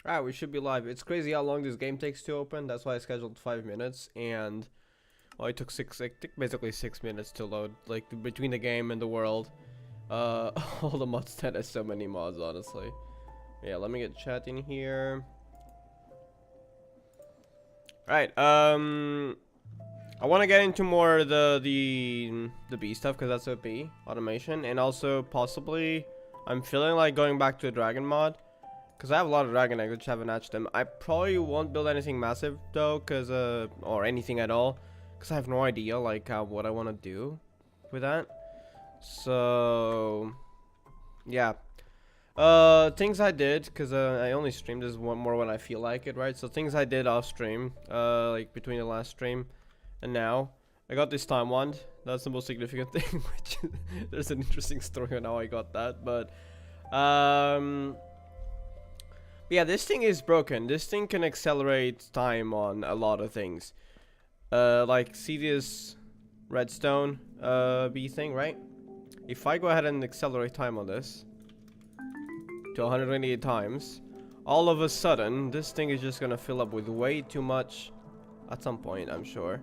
Alright, we should be live. It's crazy how long this game takes to open. That's why I scheduled 5 minutes, and well, it took basically 6 minutes to load, like between the game and the world. All the mods 10 has so many mods, honestly. Yeah, let me get chat in here. Alright, I want to get into more the B stuff because that's OP automation, and also possibly I'm feeling like going back to a dragon mod. Because I have a lot of dragon eggs which haven't hatched them. I probably won't build anything massive though, cause or anything at all, because I have no idea like what I want to do with that. So yeah, things I did, because I only streamed this one more when I feel like it, right? So things I did off stream, like between the last stream and now, I got this time wand. That's the most significant thing. Which there's an interesting story on how I got that, but yeah, this thing is broken. This thing can accelerate time on a lot of things. Like, see this redstone bee thing, right? If I go ahead and accelerate time on this to 128 times, all of a sudden, this thing is just gonna fill up with way too much at some point, I'm sure.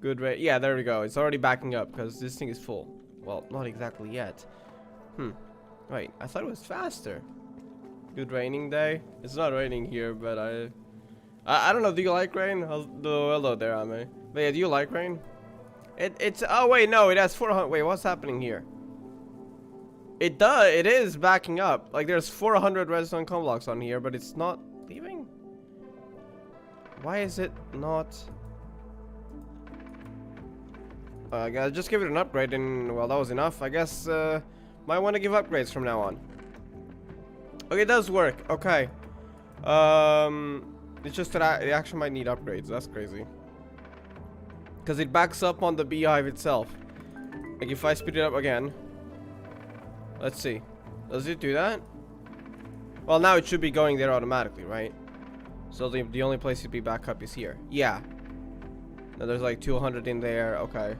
Good rate. Yeah, there we go. It's already backing up because this thing is full. Well, not exactly yet. Wait, I thought it was faster. Good raining day. It's not raining here, but I don't know. Do you like rain? Hello there, Ame. But yeah, do you like rain? It's oh wait, no, it has 400. Wait, what's happening here? It does. It is backing up. Like there's 400 redstone com blocks on here, but it's not leaving. Why is it not? I gotta just give it an upgrade, and well, that was enough. I guess. Might want to give upgrades from now on. Okay, it does work. Okay. It's just that it actually might need upgrades. That's crazy. Because it backs up on the beehive itself. Like if I speed it up again. Let's see. Does it do that? Well, now it should be going there automatically, right? So the only place it'd be back up is here. Yeah. Now there's like 200 in there. Okay.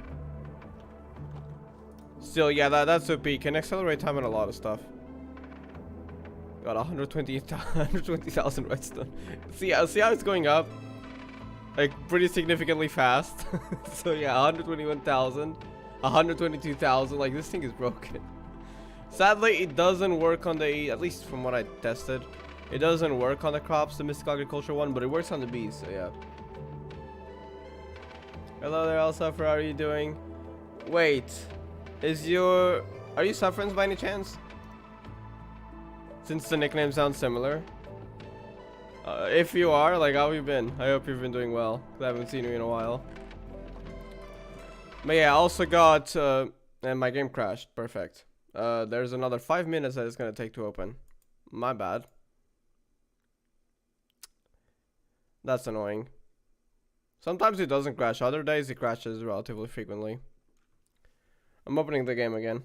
Still, yeah, that's OP. Can accelerate time on a lot of stuff. Got 120,000 redstone. See how it's going up? Like, pretty significantly fast. So, yeah, 121,000. 122,000. Like, this thing is broken. Sadly, it doesn't work on the, at least from what I tested, it doesn't work on the crops, the mystical agriculture one, but it works on the bees, so yeah. Hello there, Elsa. How are you doing? Wait. Are you Sufferance by any chance? Since the nickname sounds similar. If you are, like, how have you been? I hope you've been doing well, because I haven't seen you in a while. But yeah, I also got, and my game crashed. Perfect. There's another 5 minutes that it's gonna take to open. My bad. That's annoying. Sometimes it doesn't crash. Other days it crashes relatively frequently. I'm opening the game again.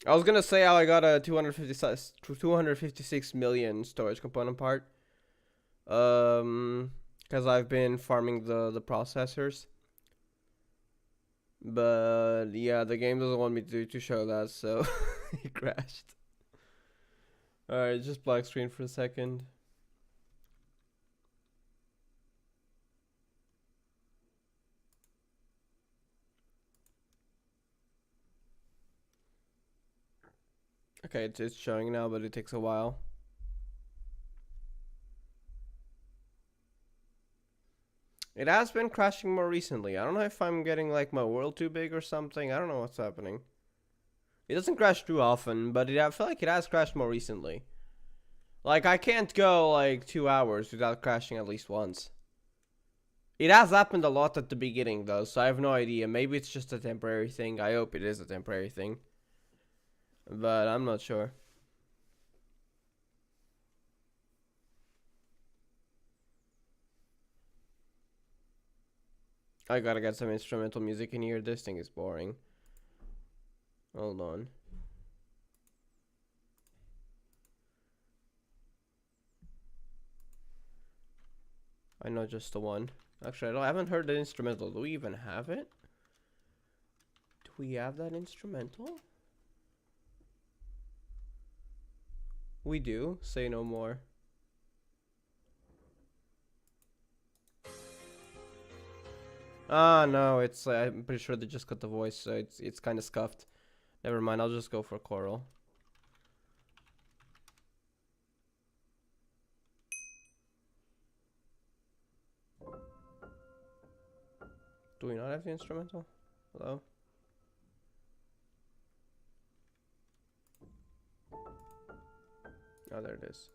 I was gonna say how I got a 256 million storage component part. Because I've been farming the processors. But yeah, the game doesn't want me to show that, so it crashed. Alright, just black screen for a second. Okay, it's showing now, but it takes a while. It has been crashing more recently. I don't know if I'm getting like my world too big or something. I don't know what's happening. It doesn't crash too often, but I feel like it has crashed more recently. Like I can't go like 2 hours without crashing at least once. It has happened a lot at the beginning though, so I have no idea. Maybe it's just a temporary thing. I hope it is a temporary thing. But I'm not sure. I gotta get some instrumental music in here. This thing is boring. Hold on. I know just the one. Actually, I haven't heard the instrumental. Do we even have it? Do we have that instrumental? We do. Say no more. Ah, no, it's I'm pretty sure they just cut the voice, so it's kind of scuffed. Never mind, I'll just go for Coral. Do we not have the instrumental? Hello? Oh, there it is.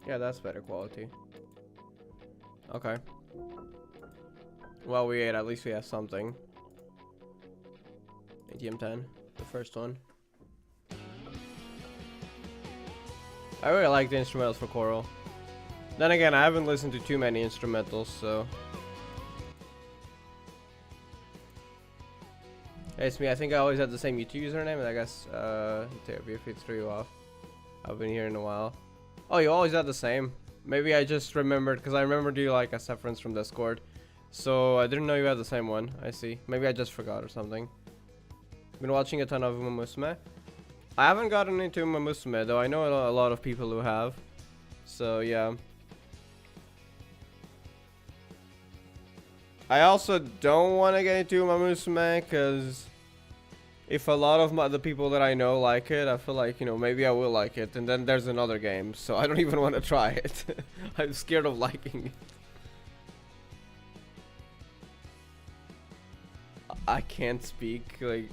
Yeah, that's better quality. Okay. Well, at least we have something. ATM10, the first one. I really like the instrumentals for Coral. Then again, I haven't listened to too many instrumentals, so. Hey, it's me. I think I always had the same YouTube username, and I guess, if it threw you off. I've been here in a while. Oh, you always had the same. Maybe I just remembered, because I remembered you like as reference from Discord. So I didn't know you had the same one. I see. Maybe I just forgot or something. Been watching a ton of Uma Musume. I haven't gotten into Uma Musume, though I know a lot of people who have. So yeah. I also don't want to get into Uma Musume, because if a lot of the people that I know like it, I feel like, you know, maybe I will like it. And then there's another game, so I don't even want to try it. I'm scared of liking it. I can't speak, like,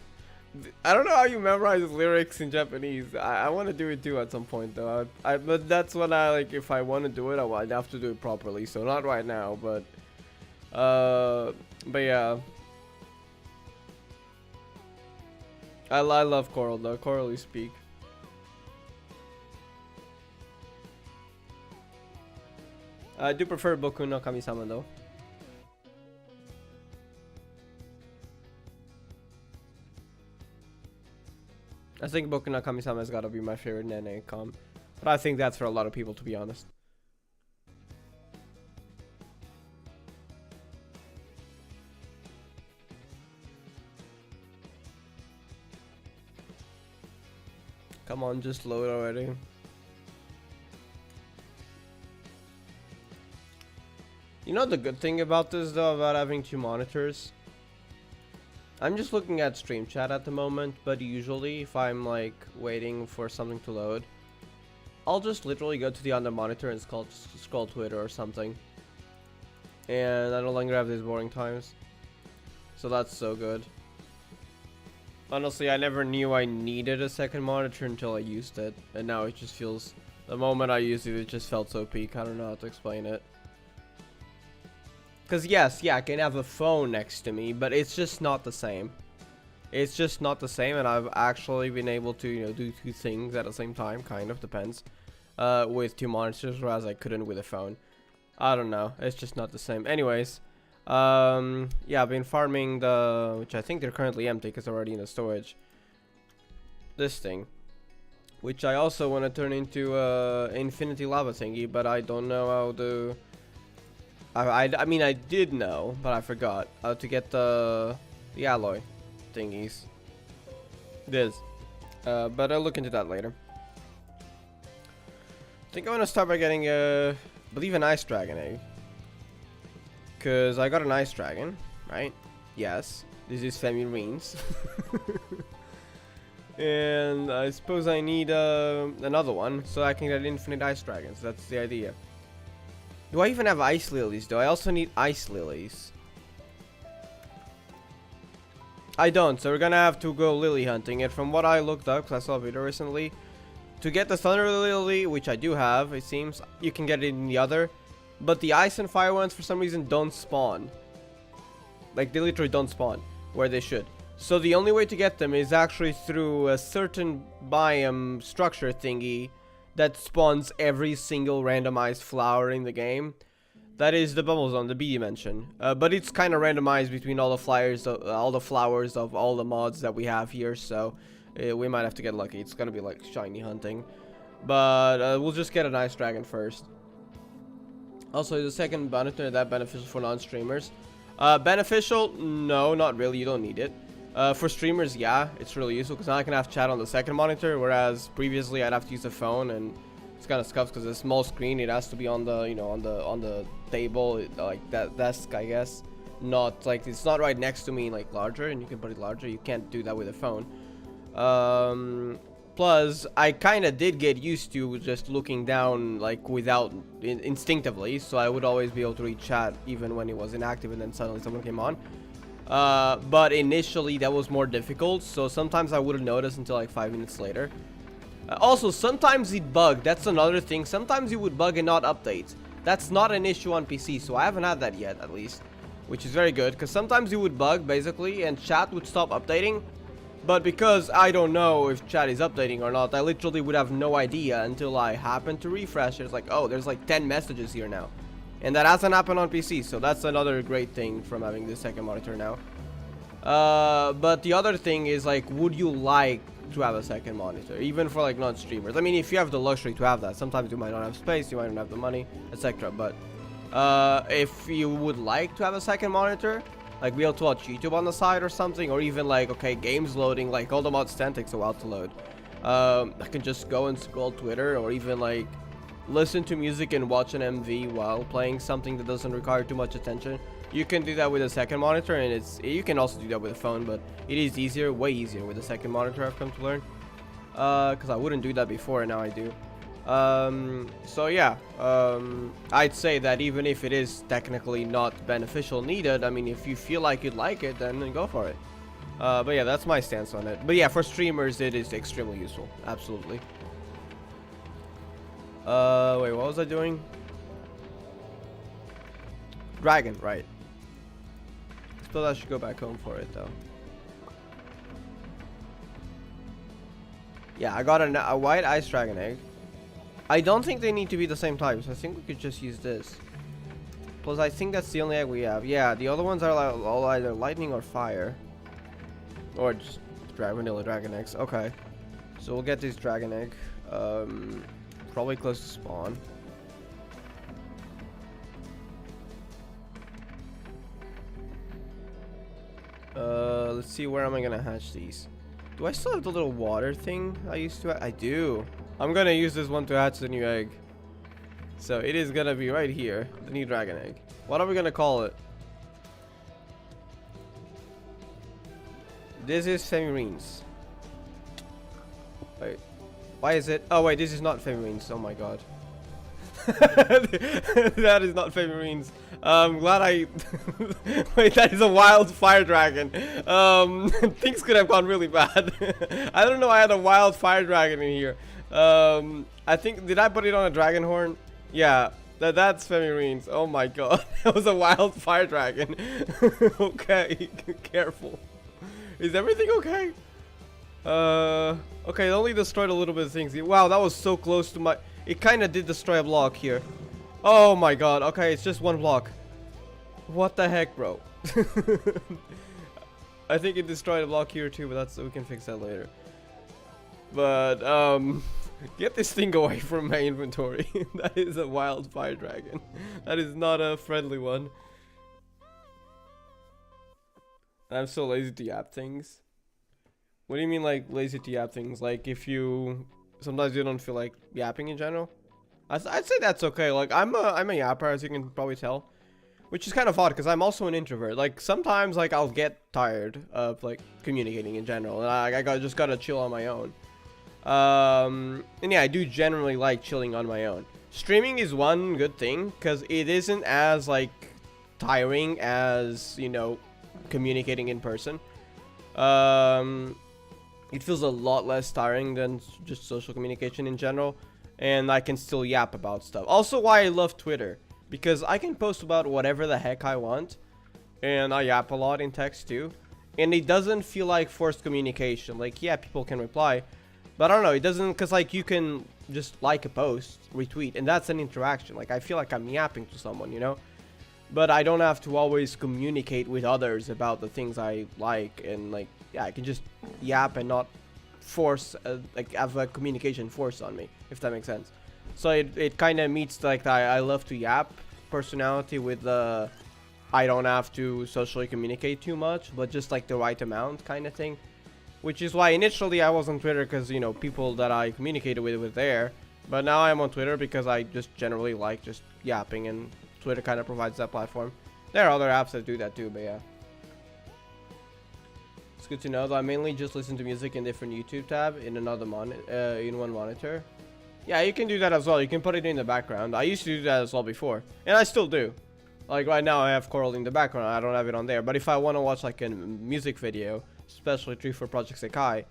I don't know how you memorize lyrics in Japanese. I want to do it too at some point, though. But that's what I, like, if I want to do it, I'd have to do it properly. So not right now, but yeah. I love Coral, though. Coral you speak. I do prefer Boku no Kami-sama, though. I think Boku no Kami-sama has got to be my favorite Nene com. But I think that's for a lot of people, to be honest. Come on, just load already. You know the good thing about this, though, about having two monitors? I'm just looking at stream chat at the moment, but usually if I'm like waiting for something to load, I'll just literally go to the other monitor and scroll Twitter or something. And I no longer have these boring times. So that's so good. Honestly, I never knew I needed a second monitor until I used it. And now it just feels, the moment I used it, it just felt so peak. I don't know how to explain it. Because yes, yeah, I can have a phone next to me, but it's just not the same. It's just not the same, and I've actually been able to, you know, do two things at the same time, kind of, depends. With two monitors, whereas I couldn't with a phone. I don't know, it's just not the same. Anyways, yeah, I've been farming the, which I think they're currently empty because they're already in the storage. This thing. Which I also want to turn into infinity lava thingy, but I don't know how to... I mean, I did know, but I forgot how to get the alloy thingies. This. But I'll look into that later. I think I'm gonna start by getting I believe an ice dragon egg. Cause I got an ice dragon, right? Yes. This is Femirene's. And I suppose I need another one so I can get infinite ice dragons. That's the idea. Do I even have ice lilies? Do I also need ice lilies? I don't, so we're gonna have to go lily hunting. And from what I looked up, because I saw a video recently, to get the thunder lily, which I do have, it seems, you can get it in the other. But the ice and fire ones, for some reason, don't spawn. Like, they literally don't spawn where they should. So the only way to get them is actually through a certain biome structure thingy that spawns every single randomized flower in the game. That is the bubble zone, the B dimension. But it's kind of randomized between all the flowers of all the mods that we have here. So we might have to get lucky. It's gonna be like shiny hunting. But we'll just get an ice dragon first. Also, the second button that beneficial for non-streamers. Beneficial? No, not really. You don't need it. For streamers, yeah, it's really useful because now I can have chat on the second monitor, whereas previously I'd have to use the phone, and it's kind of scuffed because it's a small screen. It has to be on the, you know, on the table, like that desk, I guess. Not like, it's not right next to me, like larger, and you can put it larger. You can't do that with a phone. Plus, I kind of did get used to just looking down, like without instinctively, so I would always be able to read chat even when it was inactive, and then suddenly someone came on. But initially that was more difficult, so sometimes I wouldn't notice until like 5 minutes later. Also, sometimes it bugged. That's another thing. Sometimes it would bug and not update. That's not an issue on PC, so I haven't had that yet, at least, which is very good, because sometimes it would bug basically and chat would stop updating. But because I don't know if chat is updating or not, I literally would have no idea until I happen to refresh it. It's like, oh, there's like 10 messages here now. And that hasn't happened on PC, so that's another great thing from having this second monitor now. But the other thing is, like, would you like to have a second monitor, even for like non-streamers? I mean, if you have the luxury to have that, sometimes you might not have space, you might not have the money, etc. But if you would like to have a second monitor, like be able to watch YouTube on the side or something, or even like, okay, games loading, like all the mods 10 takes a while to load. I can just go and scroll Twitter, or even like listen to music and watch an MV while playing something that doesn't require too much attention. You can do that with a second monitor, and you can also do that with a phone, but it is easier, way easier with a second monitor, I've come to learn. Because I wouldn't do that before, and now I do. So yeah, I'd say that even if it is technically not beneficial needed, I mean, if you feel like you'd like it, then go for it. But yeah, that's my stance on it. But yeah, for streamers, it is extremely useful. Absolutely. Wait, what was I doing? Dragon, right. I suppose I should go back home for it, though. Yeah, I got a white ice dragon egg. I don't think they need to be the same types. I think we could just use this. Plus, I think that's the only egg we have. Yeah, the other ones are all either lightning or fire. Or just vanilla dragon eggs. Okay. So we'll get this dragon egg. Probably close to spawn. Let's see, where am I gonna hatch these? Do I still have the little water thing I used to? I do. I'm gonna use this one to hatch the new egg. So it is gonna be right here, the new dragon egg. What are we gonna call it? This is Femirines. Wait, why is it? Oh wait, this is not Femirines. Oh my god. That is not Femirines. I'm glad I wait, that is a wild fire dragon. Things could have gone really bad. I don't know, I had a wild fire dragon in here. I think, did I put it on a dragon horn? Yeah, that's Femirines. Oh my god. That was a wild fire dragon. Okay, careful. Is everything okay? Okay, it only destroyed a little bit of things. Wow, that was so close to my... It kind of did destroy a block here. Oh my god. Okay, it's just one block. What the heck, bro? I think it destroyed a block here too, but we can fix that later. But, get this thing away from my inventory. That is a wild fire dragon. That is not a friendly one. I'm so lazy to yap things. What do you mean, like, lazy to yap things? Like, if you... Sometimes you don't feel like yapping in general? I'd say that's okay. Like, I'm a yapper, as you can probably tell. Which is kind of odd, because I'm also an introvert. Like, sometimes, like, I'll get tired of, like, communicating in general. And I just gotta chill on my own. And yeah, I do generally like chilling on my own. Streaming is one good thing, because it isn't as, like, tiring as, you know, communicating in person. It feels a lot less tiring than just social communication in general, and I can still yap about stuff. Also, why I love Twitter, because I can post about whatever the heck I want, and I yap a lot in text too, and it doesn't feel like forced communication. Like, yeah, people can reply, but I don't know, it doesn't, because like you can just like a post, retweet, and that's an interaction. Like, I feel like I'm yapping to someone, you know, but I don't have to always communicate with others about the things I like, and like, yeah, I can just yap and not force, like, have a communication force on me, if that makes sense. So it kind of meets, like, I love to yap personality with the I don't have to socially communicate too much, but just like the right amount kind of thing. Which is why initially I was on Twitter because, you know, people that I communicated with were there. But now I'm on Twitter because I just generally like just yapping, and Twitter kind of provides that platform. There are other apps that do that too, but yeah. It's good to know that I mainly just listen to music in different YouTube tab in another in one monitor. Yeah, you can do that as well. You can put it in the background. I used to do that as well before, and I still do. Like right now I have Coral in the background. I don't have it on there. But if I want to watch like a music video, especially 3 for Project Sekai,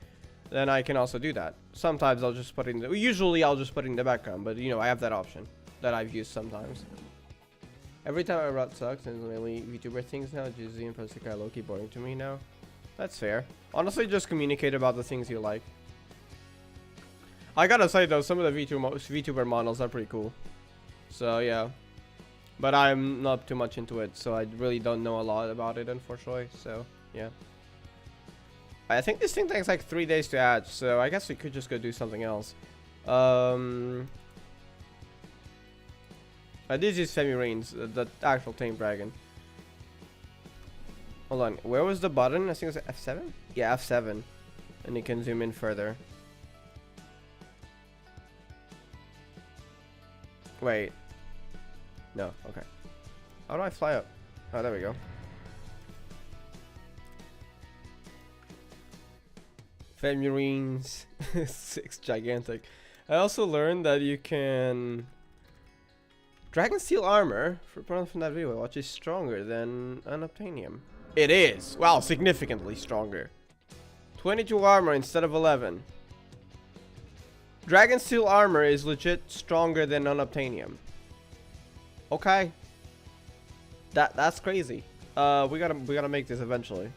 then I can also do that. Sometimes I'll just put it in the, usually I'll just put it in the background, but you know, I have that option that I've used sometimes. Every time I write sucks, and mainly VTuber things now, Jizzy and Project Sekai low-key boring to me now. That's fair. Honestly, just communicate about the things you like. I gotta say though, some of the VTuber models are pretty cool. So yeah. But I'm not too much into it, so I really don't know a lot about it, unfortunately. So yeah. I think this thing takes like 3 days to add, so I guess we could just go do something else. This is Femi-Rain's, the actual tame dragon. Hold on, where was the button? I think it was F7? Yeah, F7. And you can zoom in further. Wait. No, okay. How do I fly up? Oh, there we go. Femi-Rain's 6 gigantic. I also learned that you can... Dragon Steel armor, from that video, watch, is stronger than unobtainium. It is! Wow, significantly stronger. 22 armor instead of 11. Dragon Steel armor is legit stronger than unobtainium. Okay. That's crazy. We gotta make this eventually.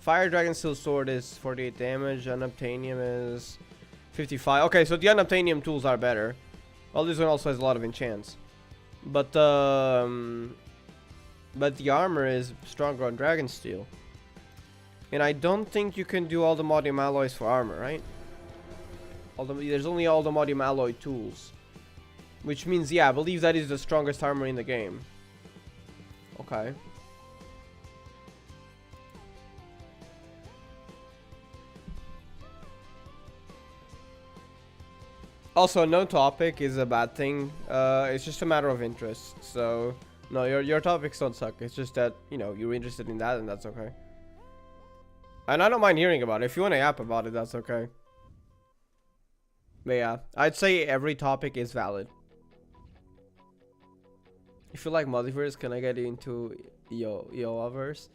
Fire Dragon Steel sword is 48 damage, unobtainium is 55. Okay, so the unobtainium tools are better. Well, this one also has a lot of enchants. But the armor is stronger on Dragon Steel. And I don't think you can do all the Modium alloys for armor, right? There's only all the Modium alloy tools. Which means, yeah, I believe that is the strongest armor in the game. Okay. Also, no topic is a bad thing. It's just a matter of interest. So, no, your topics don't suck. It's just that, you know, you're interested in that, and that's okay. And I don't mind hearing about it. If you want to yap about it, that's okay. But yeah, I'd say every topic is valid. If you like multiverse, can I get into Yoaverse?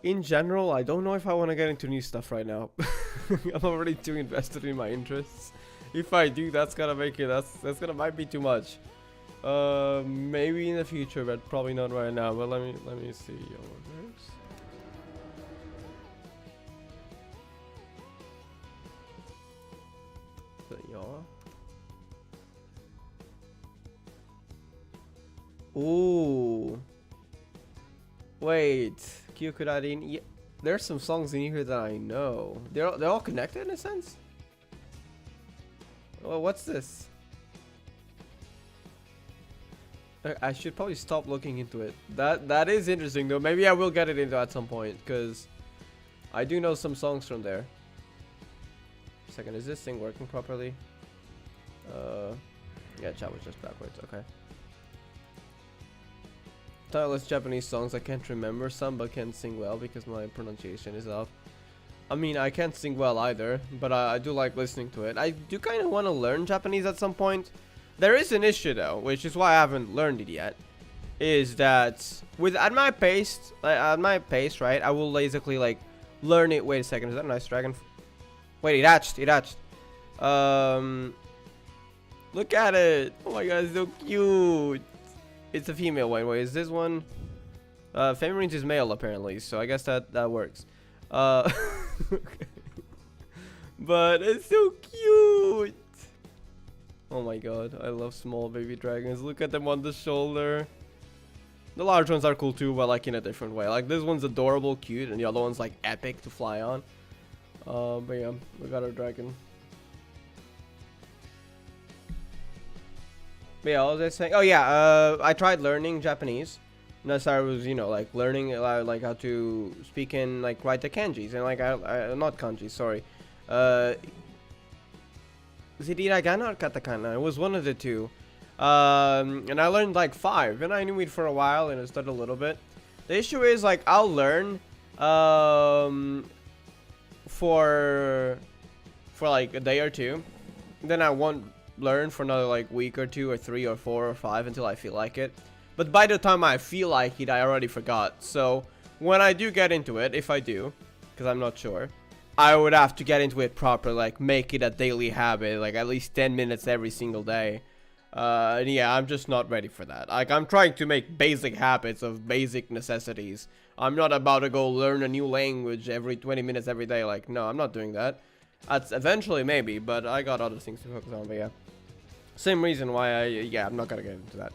In general, I don't know if I want to get into new stuff right now. I'm already too invested in my interests. If I do, that's gonna make it. That's gonna might be too much. Maybe in the future, but probably not right now. But let me see Yoaverse. The Yoa. Ooh. Wait, Kyokuradin. Yeah, there's some songs in here that I know. They're all connected in a sense. Well, what's this? I should probably stop looking into it. That is interesting though. Maybe I will get it into at some point because I do know some songs from there. Second, is this thing working properly? Yeah, chat was just backwards. Okay. Timeless Japanese songs. I can't remember some, but can sing well because my pronunciation is off. I mean, I can't sing well either, but I do like listening to it. I do kind of want to learn Japanese at some point. There is an issue though, which is why I haven't learned it yet. Is that at my pace, right? I will basically like learn it. Wait a second, is that a nice dragon? Wait, it hatched. Look at it. Oh my god, it's so cute. It's a female one. Wait, is this one? Femi-Rain's is male apparently, so I guess that works. Okay. But it's so cute. Oh my god, I love small baby dragons. Look at them on the shoulder. The large ones are cool too, but like in a different way. Like this one's adorable, cute, and the other one's like epic to fly on. But yeah, we got our dragon. But yeah, what was I saying? Oh yeah, I tried learning Japanese. And that's how I was, you know, like learning like how to speak and like write the kanjis and like I not kanji, sorry. Is it hiragana or katakana? It was one of the two. And I learned like 5, and I knew it for a while, and I studied a little bit. The issue is like I'll learn for like a day or two, then I won't learn for another like week or 2 or 3 or 4 or 5 until I feel like it. But by the time I feel like it, I already forgot. So when I do get into it, if I do, because I'm not sure, I would have to get into it proper, like make it a daily habit, like at least 10 minutes every single day. And yeah, I'm just not ready for that. Like, I'm trying to make basic habits of basic necessities. I'm not about to go learn a new language every 20 minutes every day. Like, no, I'm not doing that. That's eventually maybe, but I got other things to focus on. But yeah, same reason why I'm not gonna get into that.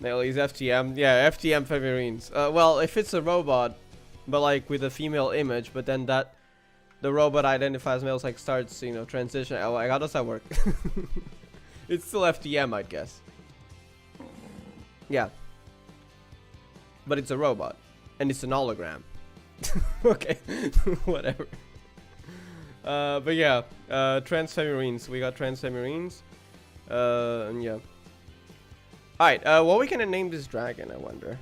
Nailies FTM, yeah, FTM figurines. Well, if it's a robot, but like with a female image, but then that the robot identifies males, like starts, you know, transition. Oh, like, how does that work? It's still FTM, I'd guess. Yeah. But it's a robot. And it's an hologram. Okay. Whatever. But yeah. Trans figurines. We got trans figurines. And yeah. Alright, what we gonna name this dragon, I wonder?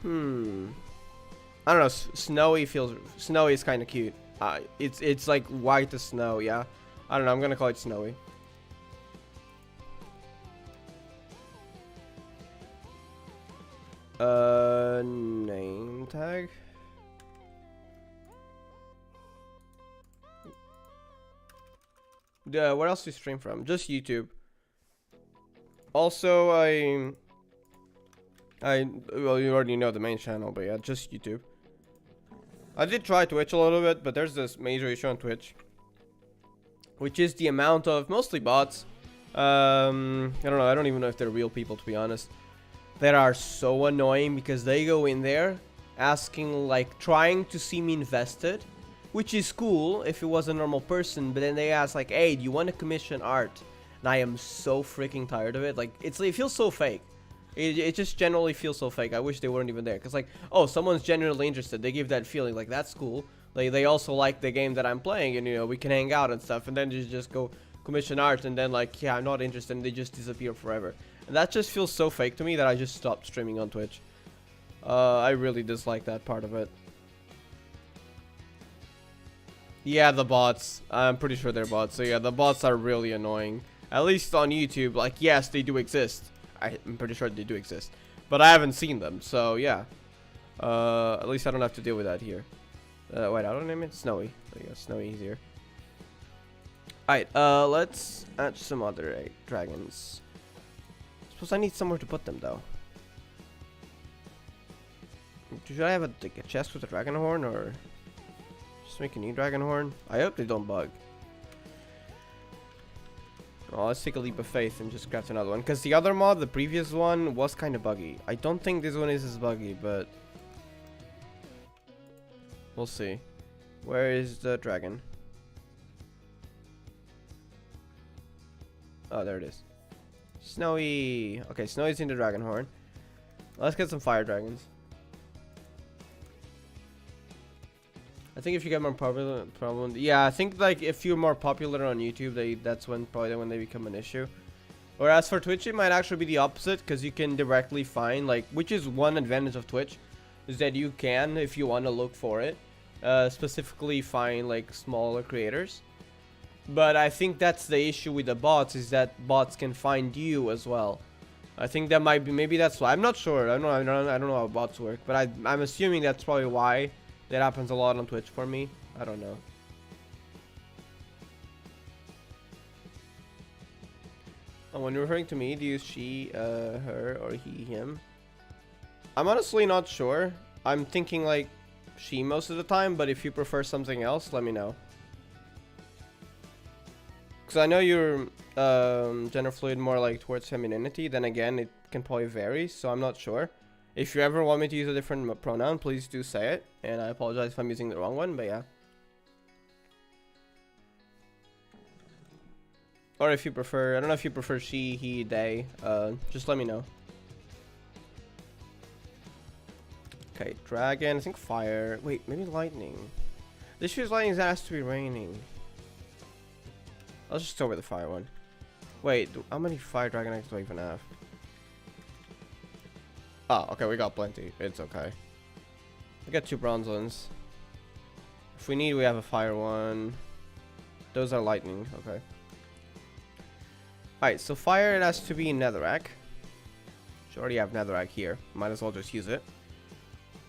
I don't know. Snowy is kind of cute. It's like white as snow, yeah. I don't know, I'm gonna call it Snowy. Name tag. Where else do you stream from? Just YouTube. Also, well, you already know the main channel, but yeah, just YouTube. I did try Twitch a little bit, but there's this major issue on Twitch, which is the amount of mostly bots. I don't know. I don't even know if they're real people, to be honest. That are so annoying because they go in there asking, like, trying to seem invested, which is cool if it was a normal person. But then they ask, like, hey, do you want to commission art? And I am so freaking tired of it. Like, it feels so fake. It just generally feels so fake. I wish they weren't even there. Because, like, oh, someone's genuinely interested. They give that feeling. Like, that's cool. They also like the game that I'm playing, and, you know, we can hang out and stuff. And then just go commission art, and then, like, yeah, I'm not interested, and they just disappear forever. And that just feels so fake to me that I just stopped streaming on Twitch. I really dislike that part of it. Yeah, the bots. I'm pretty sure they're bots. So, yeah, the bots are really annoying. At least on YouTube, like, yes, they do exist. I'm pretty sure they do exist. But I haven't seen them, so, yeah. At least I don't have to deal with that here. Wait, I don't name it Snowy. There you go, Snowy is here. Alright, let's add some other dragons. Suppose I need somewhere to put them, though. Should I have a chest with a dragon horn, or just make a new dragon horn? I hope they don't bug. Oh, let's take a leap of faith and just craft another one. Because the other mod, the previous one, was kind of buggy. I don't think this one is as buggy, but we'll see. Where is the dragon? Oh, there it is. Snowy. Okay, Snowy's in the dragon horn. Let's get some fire dragons. I think if you get more popular, yeah, I think like if you're more popular on YouTube, that's when probably when they become an issue. Whereas for Twitch, it might actually be the opposite, because you can directly find, like, which is one advantage of Twitch, is that you can, if you want to look for it, specifically find like smaller creators. But I think that's the issue with the bots, is that bots can find you as well. I think that might be, maybe that's why. I'm not sure. I don't know how bots work, but I'm assuming that's probably why that happens a lot on Twitch for me. I don't know. And when you're referring to me, do you she, her, or he, him? I'm honestly not sure. I'm thinking like she most of the time, but if you prefer something else, let me know. Because I know you're gender fluid more like towards femininity. Then again, it can probably vary, so I'm not sure. If you ever want me to use a different pronoun, please do say it. And I apologize if I'm using the wrong one, but yeah. Or if you prefer, I don't know if you prefer she, he, they. Just let me know. Okay, dragon. I think fire. Wait, maybe lightning. This year's lightning has to be raining. Let's just start with the fire one. Wait, how many fire dragon eggs do I even have? Oh, okay, we got plenty. It's okay. We got 2 bronze ones. If we need, we have a fire one. Those are lightning. Okay. Alright, so fire, it has to be netherrack. Should already have netherrack here. Might as well just use it.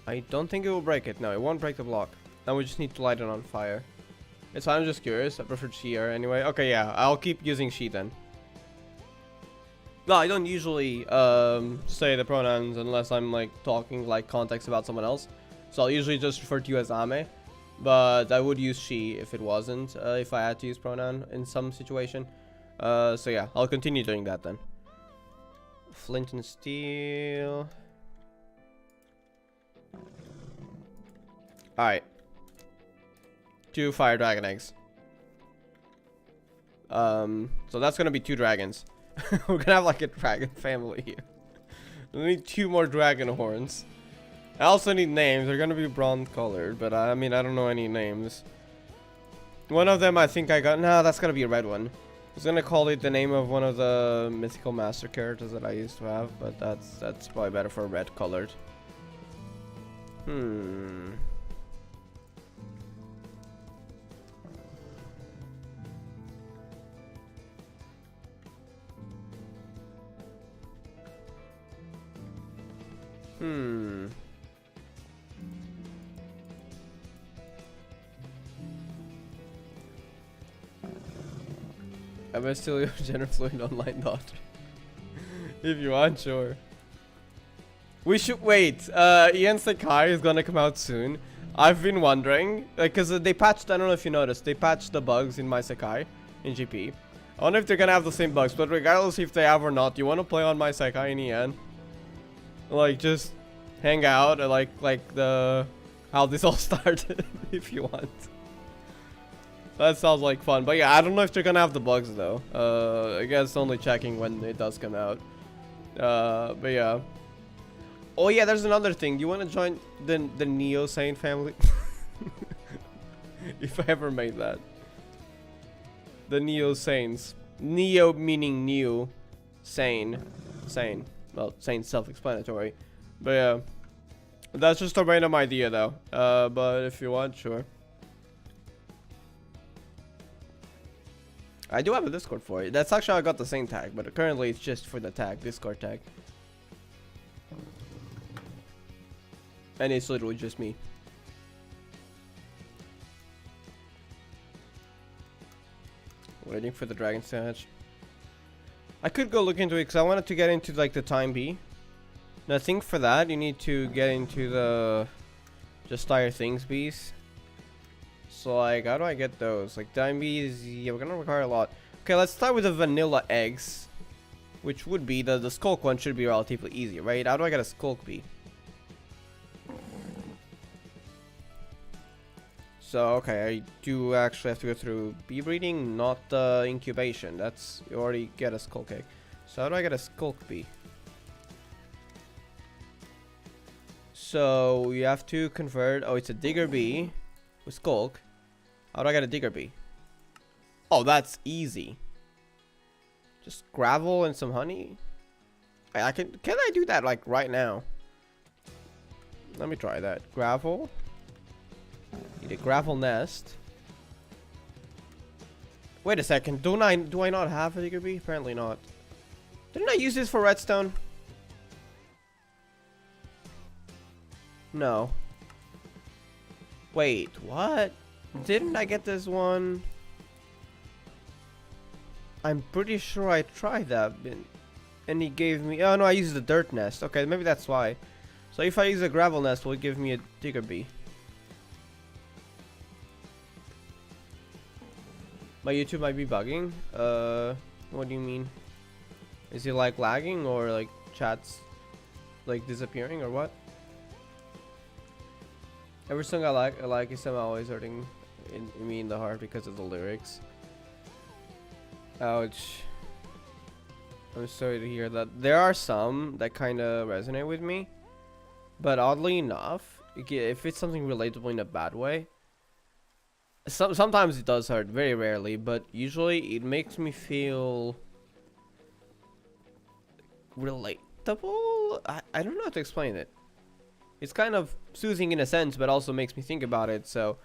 I don't think it will break it. No, it won't break the block. Now we just need to light it on fire. It's fine, I'm just curious. I prefer she here anyway. Okay, yeah, I'll keep using she then. No, I don't usually say the pronouns unless I'm like talking like context about someone else. So I'll usually just refer to you as Ame. But I would use she if it wasn't, if I had to use pronoun in some situation. So yeah, I'll continue doing that then. Flint and steel. Alright. 2 fire dragon eggs. So that's gonna be 2 dragons. We're gonna have like a dragon family here. We need 2 more dragon horns. I also need names. They're gonna be bronze colored, but I mean, I don't know any names. One of them I think I got. No, that's gonna be a red one. I was gonna call it the name of one of the mythical master characters that I used to have, but that's probably better for red colored. I'm still your gender fluid online daughter. If you want, sure. We should wait. Ian Sakai is gonna come out soon. I've been wondering, like, cause they patched. I don't know if you noticed. They patched the bugs in my Sakai in GP. I wonder if they're gonna have the same bugs. But regardless if they have or not, you want to play on my Sakai in Ian? Like, just hang out and like the how this all started, if you want. That sounds like fun. But yeah, I don't know if they're gonna have the bugs though. I guess only checking when it does come out. But yeah. Oh yeah, there's another thing. Do you want to join the Neo Sane family? If I ever made that. The Neo Sanes. Neo meaning new. Sane. Sane. Well, sane self-explanatory. But yeah. That's just a random idea though. But if you want, sure. I do have a Discord for it. That's actually how I got the same tag, but currently it's just for the tag, Discord tag. And it's literally just me. Waiting for the dragon to hatch. I could go look into it because I wanted to get into like the time bee. And I think for that you need to get into the just dire things bees. So like, how do I get those? Like time bees, yeah, we're gonna require a lot. Okay, let's start with the vanilla eggs, which would be the skulk one. Should be relatively easy, right? How do I get a skulk bee? So okay, I do actually have to go through bee breeding, not incubation. That's, you already get a skulk egg. So how do I get a skulk bee? So you have to convert. Oh, it's a digger bee with skulk. How do I get a digger bee? Oh, that's easy. Just gravel and some honey. I can I do that like right now? Let me try that. Gravel. Need a gravel nest. Wait a second. Do I not have a digger bee? Apparently not. Didn't I use this for redstone? No. Wait, what? Didn't I get this one? I'm pretty sure I tried that. And he gave me... Oh, no, I used the dirt nest. Okay, maybe that's why. So if I use a gravel nest, will it give me a digger bee? My YouTube might be bugging. What do you mean? Is it like lagging or like chats like disappearing or what? Every song I like is somehow always hurting me in the heart because of the lyrics. Ouch. I'm sorry to hear that. There are some that kind of resonate with me, but oddly enough, if it's something relatable in a bad way, sometimes it does hurt, very rarely, but usually it makes me feel relatable. I don't know how to explain it. It's kind of soothing in a sense, but also makes me think about it, so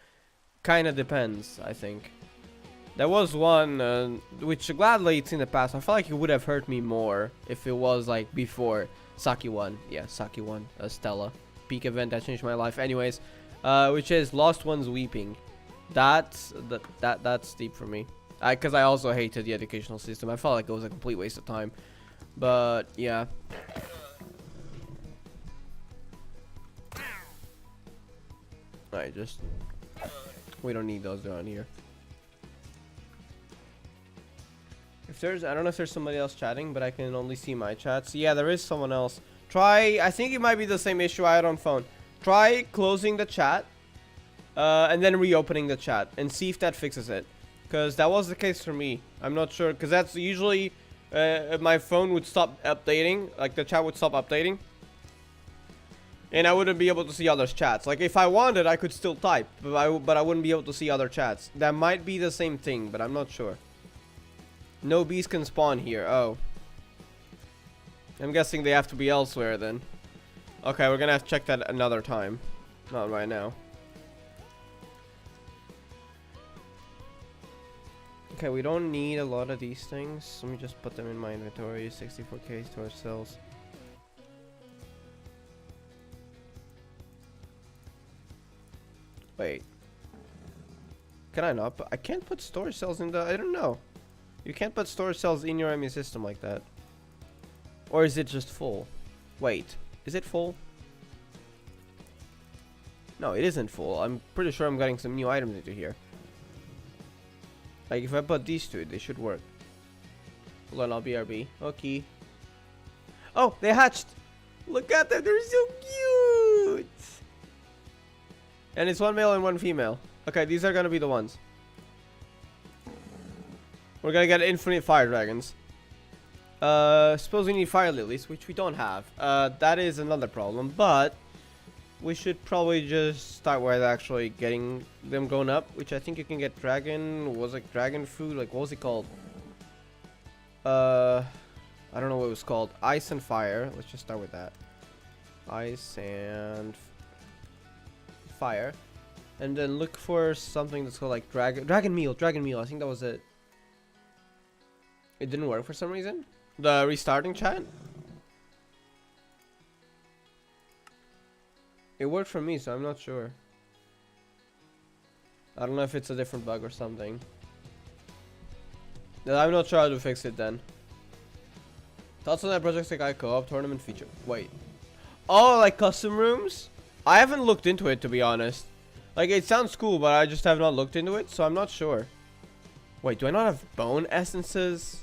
kind of depends, I think. There was one, which gladly it's in the past. I feel like it would have hurt me more if it was like before Saki 1. Yeah, Saki 1, Stella. Peak event that changed my life. Anyways, which is Lost Ones Weeping. That's deep for me. Because I also hated the educational system. I felt like it was a complete waste of time. But yeah. Alright, just we don't need those around here. If there's, I don't know if there's somebody else chatting, but I can only see my chats. Yeah, there is someone else. Try, I think it might be the same issue I had on phone. Try closing the chat, and then reopening the chat, and see if that fixes it. Because that was the case for me. I'm not sure, because that's usually, my phone would stop updating, like the chat would stop updating. And I wouldn't be able to see others' chats. Like, if I wanted, I could still type, but I wouldn't be able to see other chats. That might be the same thing, but I'm not sure. No bees can spawn here. Oh. I'm guessing they have to be elsewhere then. Okay, we're gonna have to check that another time. Not right now. Okay, we don't need a lot of these things. Let me just put them in my inventory. 64k storage cells. Wait. Can I not? I can't put storage cells in the... I don't know. You can't put storage cells in your ME system like that. Or is it just full? Wait. Is it full? No, it isn't full. I'm pretty sure I'm getting some new items into here. Like, if I put these two, they should work. Hold on, I'll BRB. Okay. Oh, they hatched! Look at them, they're so cute! And it's one male and one female. Okay, these are gonna be the ones. We're gonna get infinite fire dragons. Suppose we need fire lilies, which we don't have. That is another problem, but we should probably just start with actually getting them going up, which I think you can get dragon, was it dragon food? Like, what was it called? I don't know what it was called. Ice and fire. Let's just start with that. Ice and fire. And then look for something that's called like dragon meal. I think that was it. It didn't work for some reason. The restarting chat? It worked for me, so I'm not sure. I don't know if it's a different bug or something. I'm not sure how to fix it then. Thoughts on that Project Sekai co-op tournament feature? Wait. Oh, like custom rooms? I haven't looked into it, to be honest. Like, it sounds cool, but I just have not looked into it, so I'm not sure. Wait, do I not have bone essences?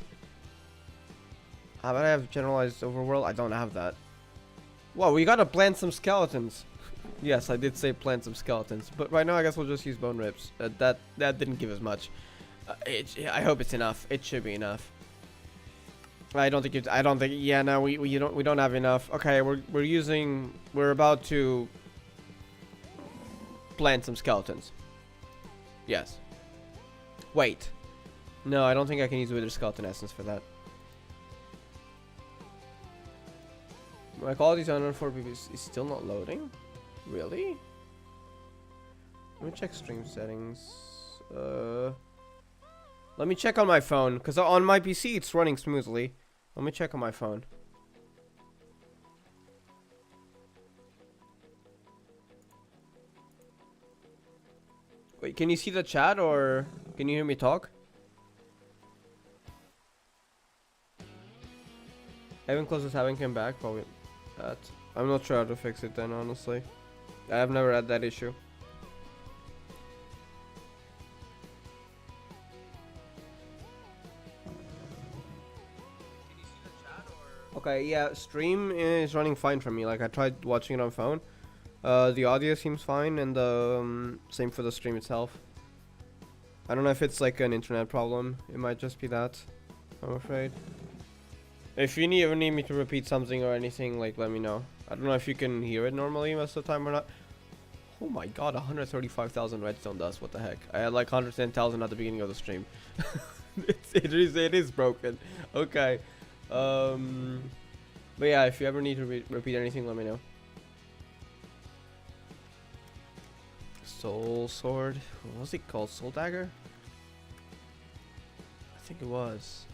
How about I have generalized overworld? I don't have that. Whoa, we gotta plant some skeletons. Yes, I did say plant some skeletons, but right now I guess we'll just use bone ribs. That didn't give as much. I hope it's enough. It should be enough. I don't think. Yeah, no, we don't have enough. Okay, we're about to plant some skeletons. Yes. Wait. No, I don't think I can use wither skeleton essence for that. My quality's on 4 people is still not loading? Really? Let me check stream settings. Let me check on my phone, because on my PC it's running smoothly. Let me check on my phone. Wait, can you see the chat or can you hear me talk? Evan closes having came back, probably that. I'm not sure how to fix it then, honestly. I have never had that issue. Okay, yeah, stream is running fine for me. Like, I tried watching it on phone. The audio seems fine, and same for the stream itself. I don't know if it's like an internet problem. It might just be that. I'm afraid. If you ever need me to repeat something or anything, like, let me know. I don't know if you can hear it normally most of the time or not. Oh my god, 135,000 redstone dust. What the heck? I had like 110,000 at the beginning of the stream. It is broken. Okay. But yeah, if you ever need to repeat anything, let me know. Soul sword. What was it called? Soul dagger? I think it was.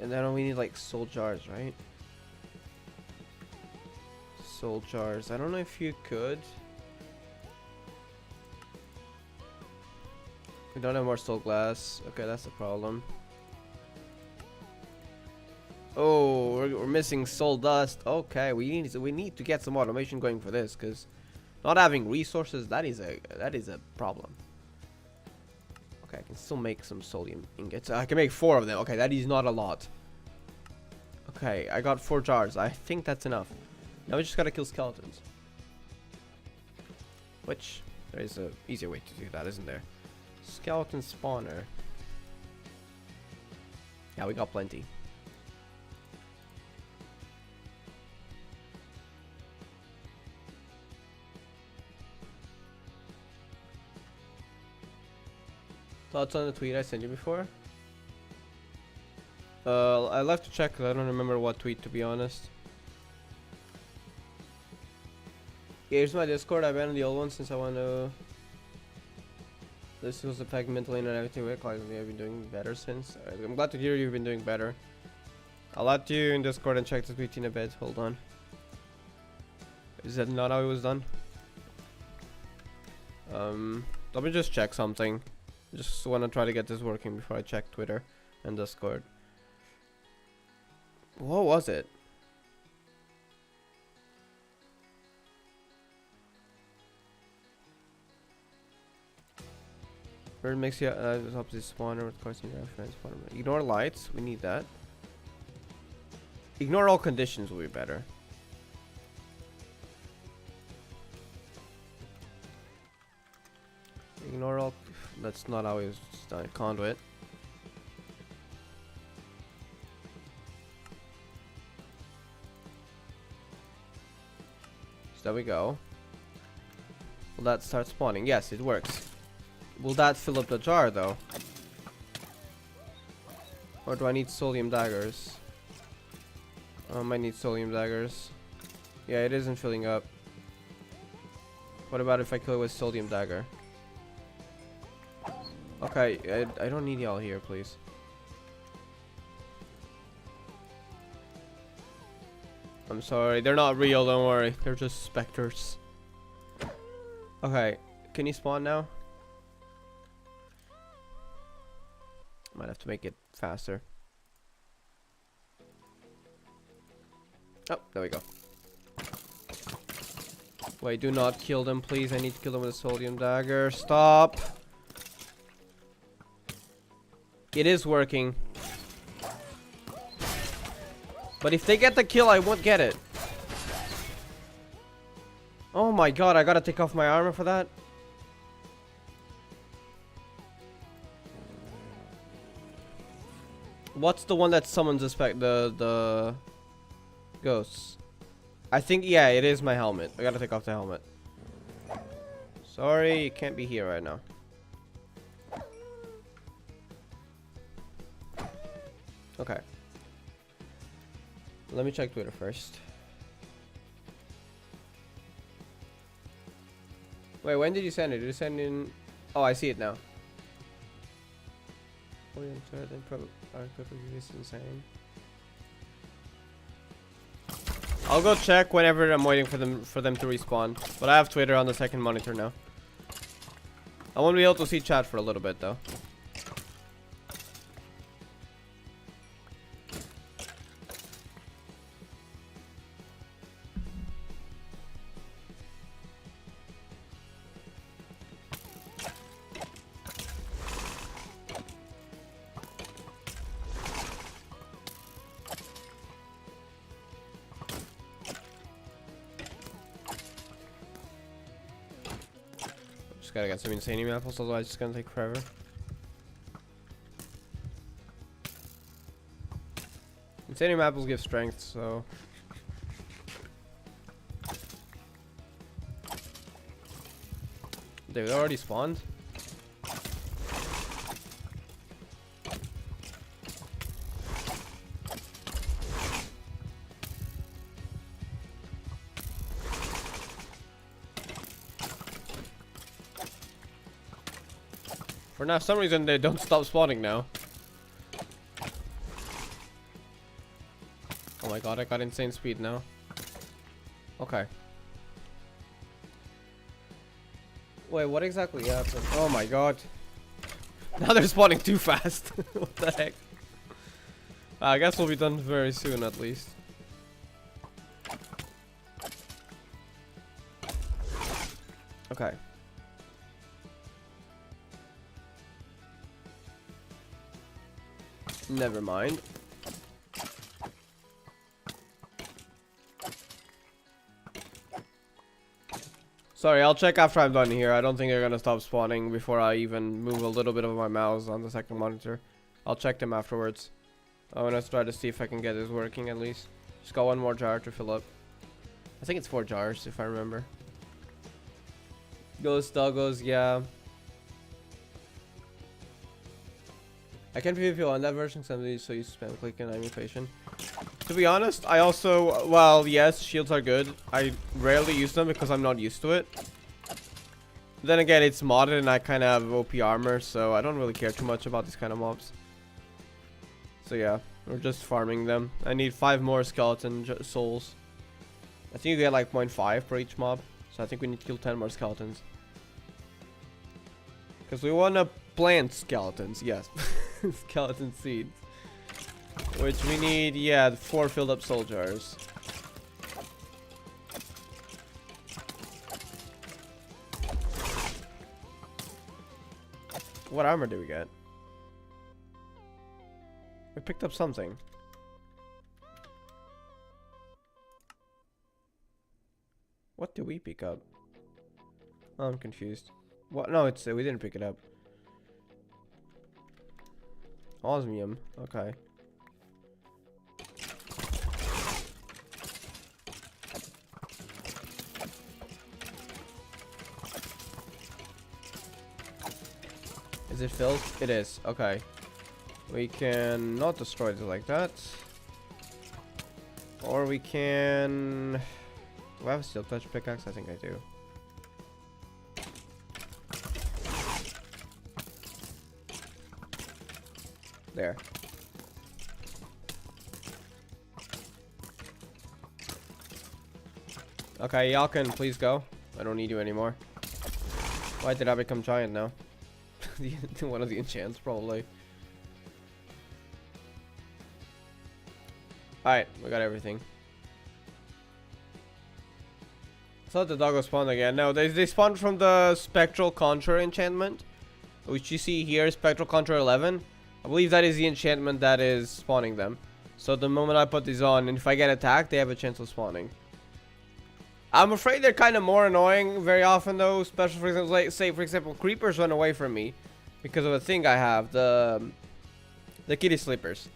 And then we need like soul jars, right? Soul jars. I don't know if you could. We don't have more soul glass. Okay, that's the problem. Oh, we're missing soul dust. Okay, we need to get some automation going for this, because not having resources, that is a problem. Okay, I can still make some sodium ingots. I can make 4 of them. Okay, that is not a lot. Okay, I got 4 jars. I think that's enough. Now we just gotta kill skeletons. Which, there is a easier way to do that, isn't there? Skeleton spawner. Yeah, we got plenty. Thoughts on the tweet I sent you before? I'll have to check, 'cause I don't remember what tweet, to be honest. Here's my Discord. I've been on the old one since I want to. This was affect mentally and everything. I've been doing better since. I'm glad to hear you've been doing better. I'll add you in Discord and check the tweet in a bit. Hold on. Is that not how it was done? Let me just check something. Just want to try to get this working before I check Twitter and Discord. What was it? Bird makes you opposite spawner with causing reference spawner. Ignore lights. We need that. Ignore all conditions will be better. Ignore all. That's not how it was done. Conduit. So there we go. Will that start spawning? Yes, it works. Will that fill up the jar though? Or do I need sodium daggers? I might need sodium daggers. Yeah, it isn't filling up. What about if I kill it with sodium dagger? Okay, I don't need y'all here, please. I'm sorry, they're not real, don't worry. They're just specters. Okay, can you spawn now? Might have to make it faster. Oh, there we go. Wait, do not kill them, please. I need to kill them with a sodium dagger. Stop! It is working. But if they get the kill, I won't get it. Oh my god, I gotta take off my armor for that. What's the one that summons the ghosts? I think, yeah, it is my helmet. I gotta take off the helmet. Sorry, you can't be here right now. Okay. Let me check Twitter first. Wait, when did you send it? Did you send in? Oh, I see it now. This is insane. I'll go check whenever I'm waiting for them to respawn. But I have Twitter on the second monitor now. I won't be able to see chat for a little bit though. gotta get some insane apples, otherwise it's gonna take forever. Insane apples give strength, so. They already spawned. For now, some reason they don't stop spawning now. Oh my god, I got insane speed now. Okay. Wait, what exactly happened? Oh my god. Now they're spawning too fast. What the heck? I guess we'll be done very soon at least. Okay. Never mind. Sorry, I'll check after I'm done here. I don't think they're gonna stop spawning before I even move a little bit of my mouse on the second monitor. I'll check them afterwards. I wanna try to see if I can get this working at least. Just got one more jar to fill up. I think it's 4 jars if I remember. Ghost doggos, yeah. I can't PvP on that version because I'm so used to spam clicking animation. To be honest, I also, well, yes, shields are good. I rarely use them because I'm not used to it. Then again, it's modded and I kind of have OP armor, so I don't really care too much about these kind of mobs. So yeah, we're just farming them. I need 5 more skeleton souls. I think you get like 0.5 per each mob, so I think we need to kill 10 more skeletons. Because we want to plant skeletons, yes. Skeleton seeds. Which we need, yeah, 4 filled up soul jars. What armor do we get? We picked up something. What do we pick up? Oh, I'm confused. What? No, it's we didn't pick it up. Osmium. Okay. Is it filled? It is. Okay. We can not destroy it like that. Or we can... Do I have a steel touch pickaxe? I think I do. There. Okay, y'all can please go. I don't need you anymore. Why did I become giant now? One of the enchants, probably. Alright, we got everything. I thought the doggo spawned again. No, they spawned from the Spectral Conjurer enchantment, which you see here, Spectral Conjurer 11. I believe that is the enchantment that is spawning them. So the moment I put these on, and if I get attacked, they have a chance of spawning. I'm afraid they're kind of more annoying very often though, especially for example, like, say for example, creepers run away from me because of a thing I have, the kitty slippers.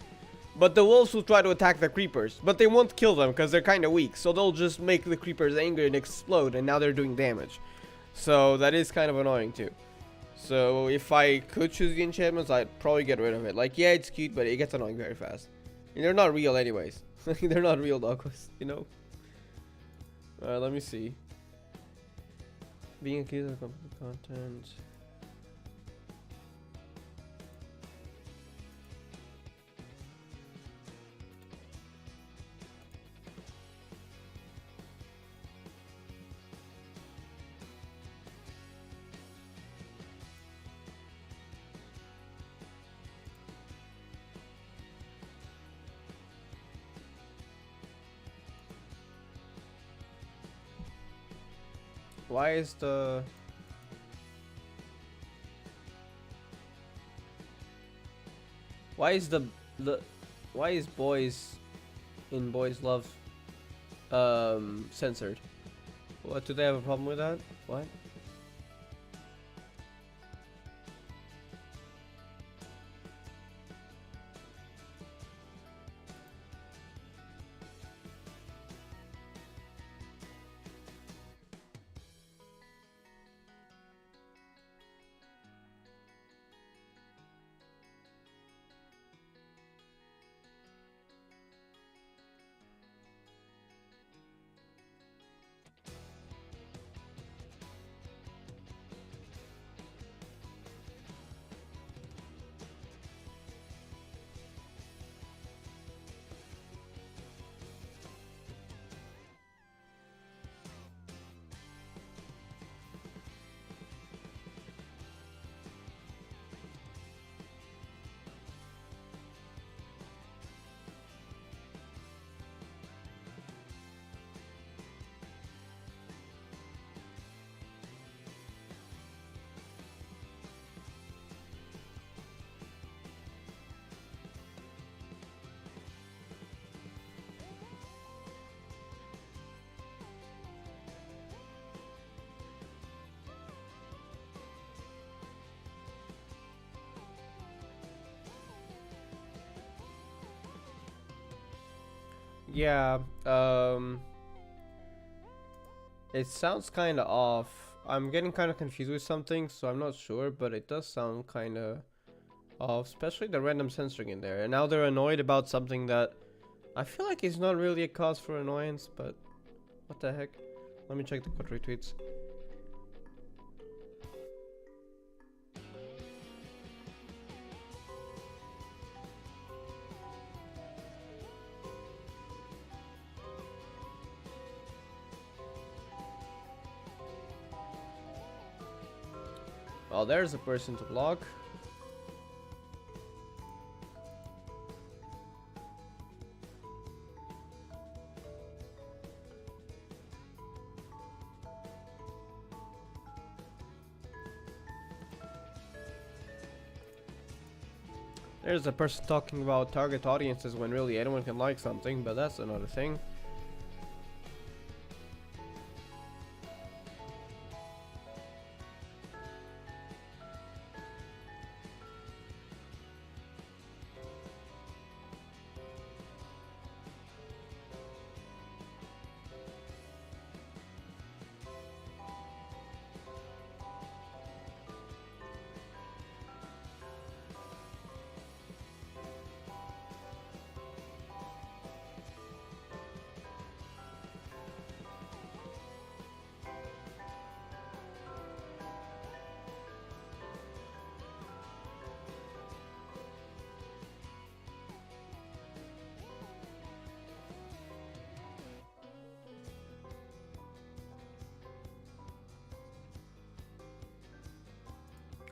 But the wolves will try to attack the creepers, but they won't kill them because they're kind of weak. So they'll just make the creepers angry and explode, and now they're doing damage. So that is kind of annoying too. So if I could choose the enchantments, I'd probably get rid of it. Like, yeah, it's cute, but it gets annoying very fast. And they're not real anyways. They're not real doggos, you know? Let me see. Being accused of content. Why is the... Why is the... Why is boys in Boys Love censored? What, do they have a problem with that? What? Yeah, it sounds kind of off. I'm getting kind of confused with something, so I'm not sure, but it does sound kind of off, especially the random censoring in there. And now they're annoyed about something that I feel like is not really a cause for annoyance, but what the heck? Let me check the code retweets. Well, there's a person to block. There's a person talking about target audiences when really anyone can like something, but that's another thing.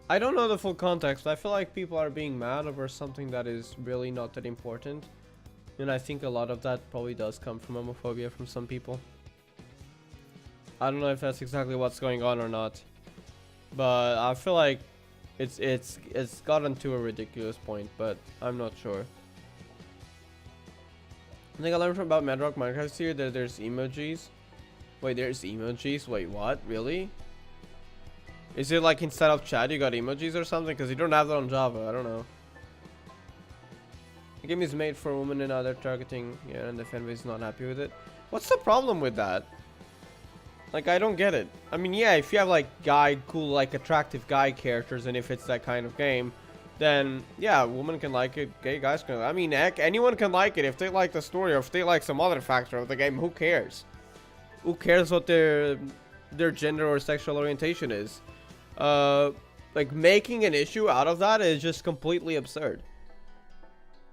I don't know the full context, but I feel like people are being mad over something that is really not that important. And I think a lot of that probably does come from homophobia from some people. I don't know if that's exactly what's going on or not, but I feel like it's gotten to a ridiculous point, but I'm not sure. I think I learned from about Madrock Minecraft here that there's emojis. Wait, there's emojis? Wait, what? Really? Is it like instead of chat you got emojis or something? Because you don't have that on Java. I don't know. The game is made for women and other targeting. Yeah, and the fanbase is not happy with it. What's the problem with that? Like, I don't get it. I mean, yeah, if you have like cool, like attractive guy characters, and if it's that kind of game, then yeah, women can like it, gay guys can. I mean, heck, anyone can like it if they like the story or if they like some other factor of the game. Who cares? Who cares what their gender or sexual orientation is? Like making an issue out of that is just completely absurd.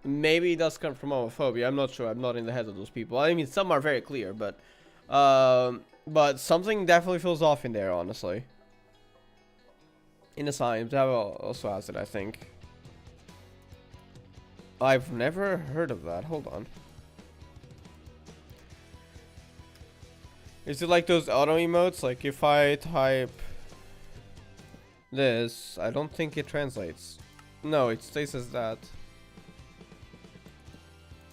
Maybe it does come from homophobia. I'm not sure. I'm not in the head of those people. I mean, some are very clear, but something definitely feels off in there, honestly. In the science, that also has it, I think. I've never heard of that. Hold on. Is it like those auto emotes? Like if I type this, I don't think it translates. No, it stays as that.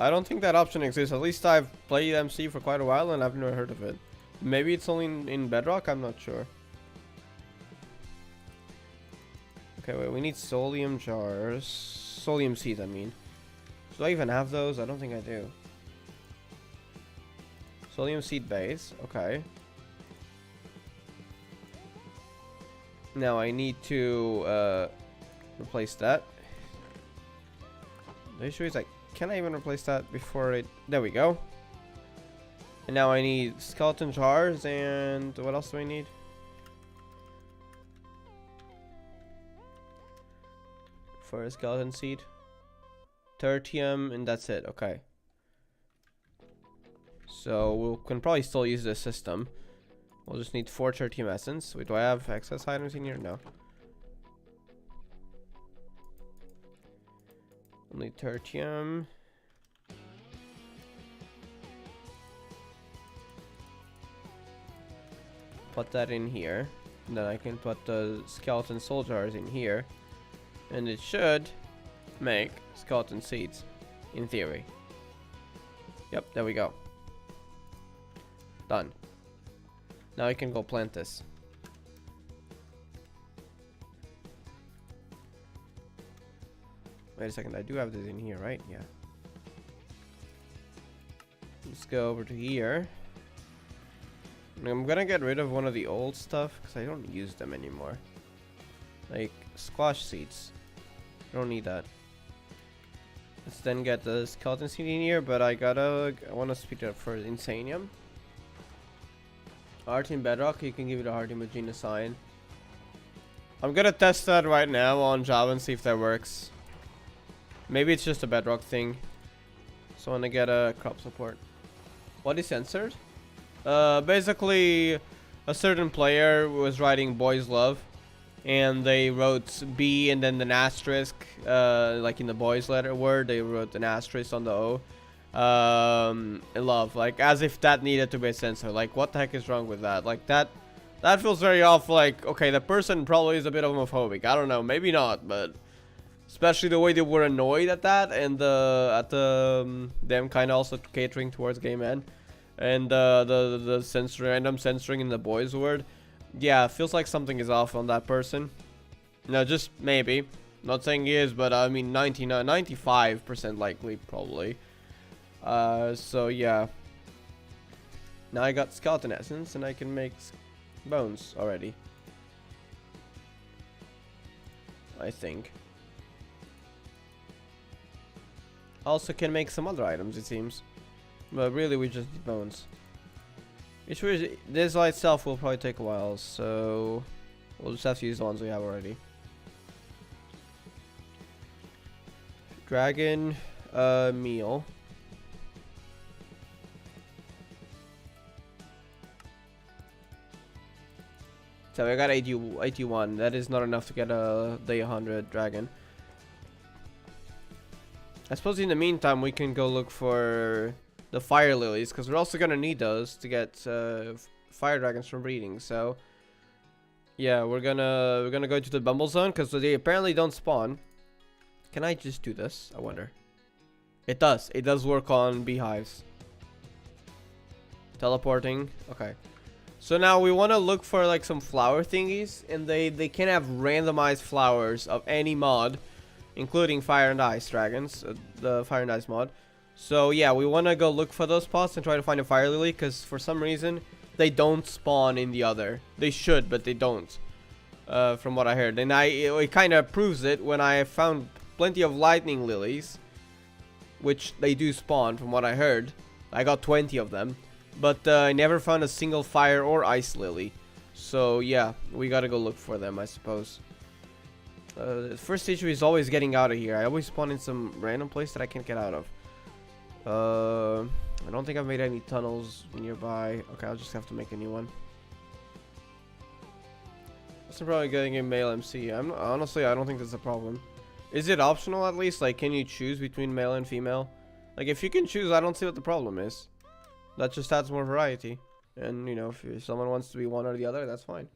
I don't think that option exists. At least I've played MC for quite a while and I've never heard of it. Maybe it's only in Bedrock, I'm not sure. Okay, wait, we need solium jars. Solium seeds, I mean. Do I even have those? I don't think I do. Solium seed base, okay. Now I need to replace that. The issue is like, can I even replace that before it? There we go. And now I need skeleton jars, and what else do I need? For a skeleton seed, tertium, and that's it. Okay. So we can probably still use this system. We'll just need 4 tertium essence. Wait, do I have excess items in here? No. Only tertium. Put that in here. And then I can put the skeleton soul jars in here. And it should make skeleton seeds. In theory. Yep, there we go. Done. Now I can go plant this. Wait a second, I do have this in here, right? Yeah. Let's go over to here. I'm gonna get rid of one of the old stuff because I don't use them anymore. Like squash seeds. I don't need that. Let's then get the skeleton seed in here, but I want to speed it up for Insanium. Art in Bedrock, you can give it a Heart Imagina sign. I'm gonna test that right now on Java and see if that works. Maybe it's just a Bedrock thing. So I want to get a crop support. What is censored? Basically, a certain player was writing Boys Love, and they wrote B and then an asterisk, like in the boys letter word, they wrote an asterisk on the O. Love, like as if that needed to be censored. Like, what the heck is wrong with that? Like that feels very off. Like, okay, the person probably is a bit homophobic. I don't know, maybe not, but especially the way they were annoyed at that, and them kind of also catering towards gay men, and the random censoring in the boys word. Yeah, feels like something is off on that person. No, just maybe. Not saying he is, but I mean 95% likely, probably. So yeah. Now I got skeleton essence, and I can make bones already. I think. Also can make some other items, it seems. But really, we just need bones. This light itself will probably take a while, so we'll just have to use the ones we have already. Dragon meal. So I got 81. That is not enough to get a day 100 dragon. I suppose in the meantime we can go look for the fire lilies, because we're also gonna need those to get fire dragons from breeding. So yeah, we're gonna go to the Bumble Zone because they apparently don't spawn. Can I just do this? I wonder. It does. It does work on beehives. Teleporting. Okay. So now we want to look for like some flower thingies, and they can have randomized flowers of any mod, including fire and ice dragons, the fire and ice mod. So yeah, we want to go look for those spots and try to find a fire lily, because for some reason they don't spawn in the other. They should, but they don't, from what I heard. And it kind of proves it when I found plenty of lightning lilies, which they do spawn from what I heard. I got 20 of them, but I never found a single fire or ice lily. So yeah, we gotta go look for them, I suppose. The first issue is always getting out of here. I always spawn in some random place that I can't get out of. I don't think I've made any tunnels nearby. Okay, I'll just have to make a new one. I'm probably getting a male MC. Honestly, I don't think that's a problem. Is it optional at least? Like, can you choose between male and female? Like, if you can choose, I don't see what the problem is. That just adds more variety. And, you know, if someone wants to be one or the other, that's fine.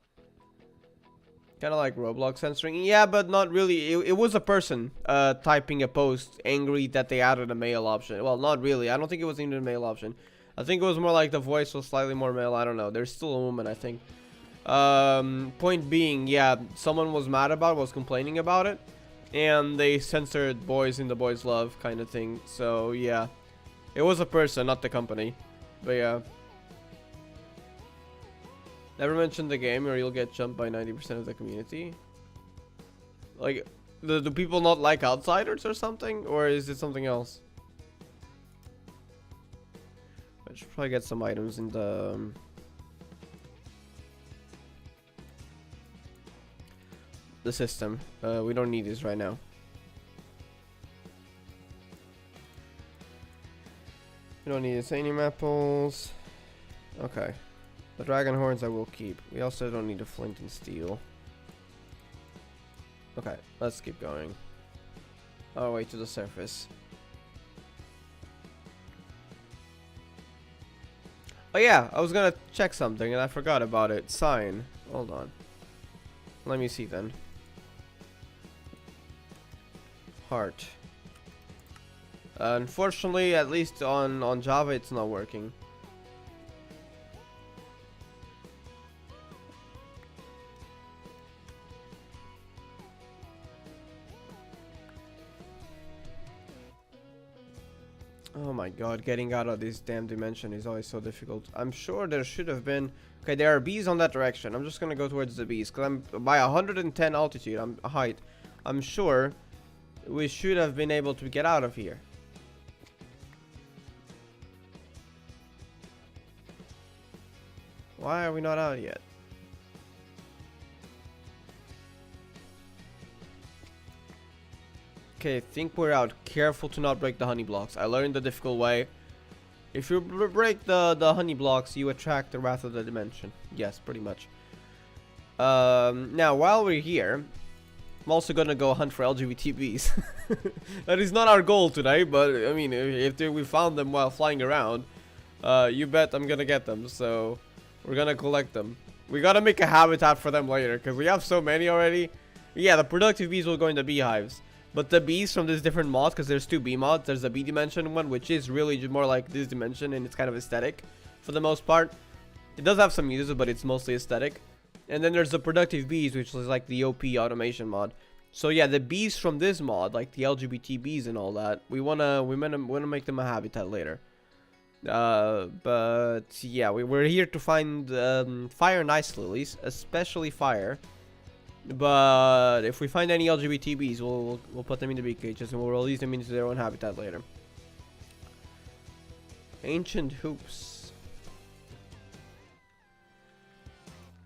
Kind of like Roblox censoring. Yeah, but not really. It was a person typing a post angry that they added a male option. Well, not really. I don't think it was even a male option. I think it was more like the voice was slightly more male. I don't know. There's still a woman, I think. Point being, yeah, someone was mad about it, was complaining about it. And they censored boys in the boys love kind of thing. So, yeah. It was a person, not the company. But, yeah. Never mention the game or you'll get jumped by 90% of the community. Like, do people not like outsiders or something? Or is it something else? I should probably get some items in the system. We don't need this right now. We don't need Insanium apples. Okay. The dragon horns I will keep. We also don't need a flint and steel. Okay, let's keep going. Our way to the surface. Oh yeah, I was gonna check something and I forgot about it. Sign. Hold on. Let me see then. Heart. Unfortunately, at least on Java, it's not working. Oh my god, getting out of this damn dimension is always so difficult. I'm sure there should have been... Okay, there are bees on that direction. I'm just gonna go towards the bees, because I'm by 110 altitude, I'm height. I'm sure we should have been able to get out of here. Why are we not out yet? Okay, I think we're out. Careful to not break the honey blocks. I learned the difficult way. If you break the honey blocks, you attract the wrath of the dimension. Yes, pretty much. Now, while we're here, I'm also gonna go hunt for LGBTBs. That is not our goal today, but I mean, if we found them while flying around, you bet I'm gonna get them. So we're gonna collect them. We gotta make a habitat for them later, because we have so many already. Yeah, the productive bees will go in the beehives. But the bees from this different mod, because there's two bee mods. There's the bee dimension one, which is really more like this dimension, and it's kind of aesthetic for the most part. It does have some uses, but it's mostly aesthetic. And then there's the productive bees, which is like the OP automation mod. So yeah, the bees from this mod, like the LGBT bees and all that, we wanna make them a habitat later. But yeah, we're here to find fire and ice lilies, especially fire. But if we find any LGBT bees, we'll put them in the bee cages and we'll release them into their own habitat later. Ancient hoops.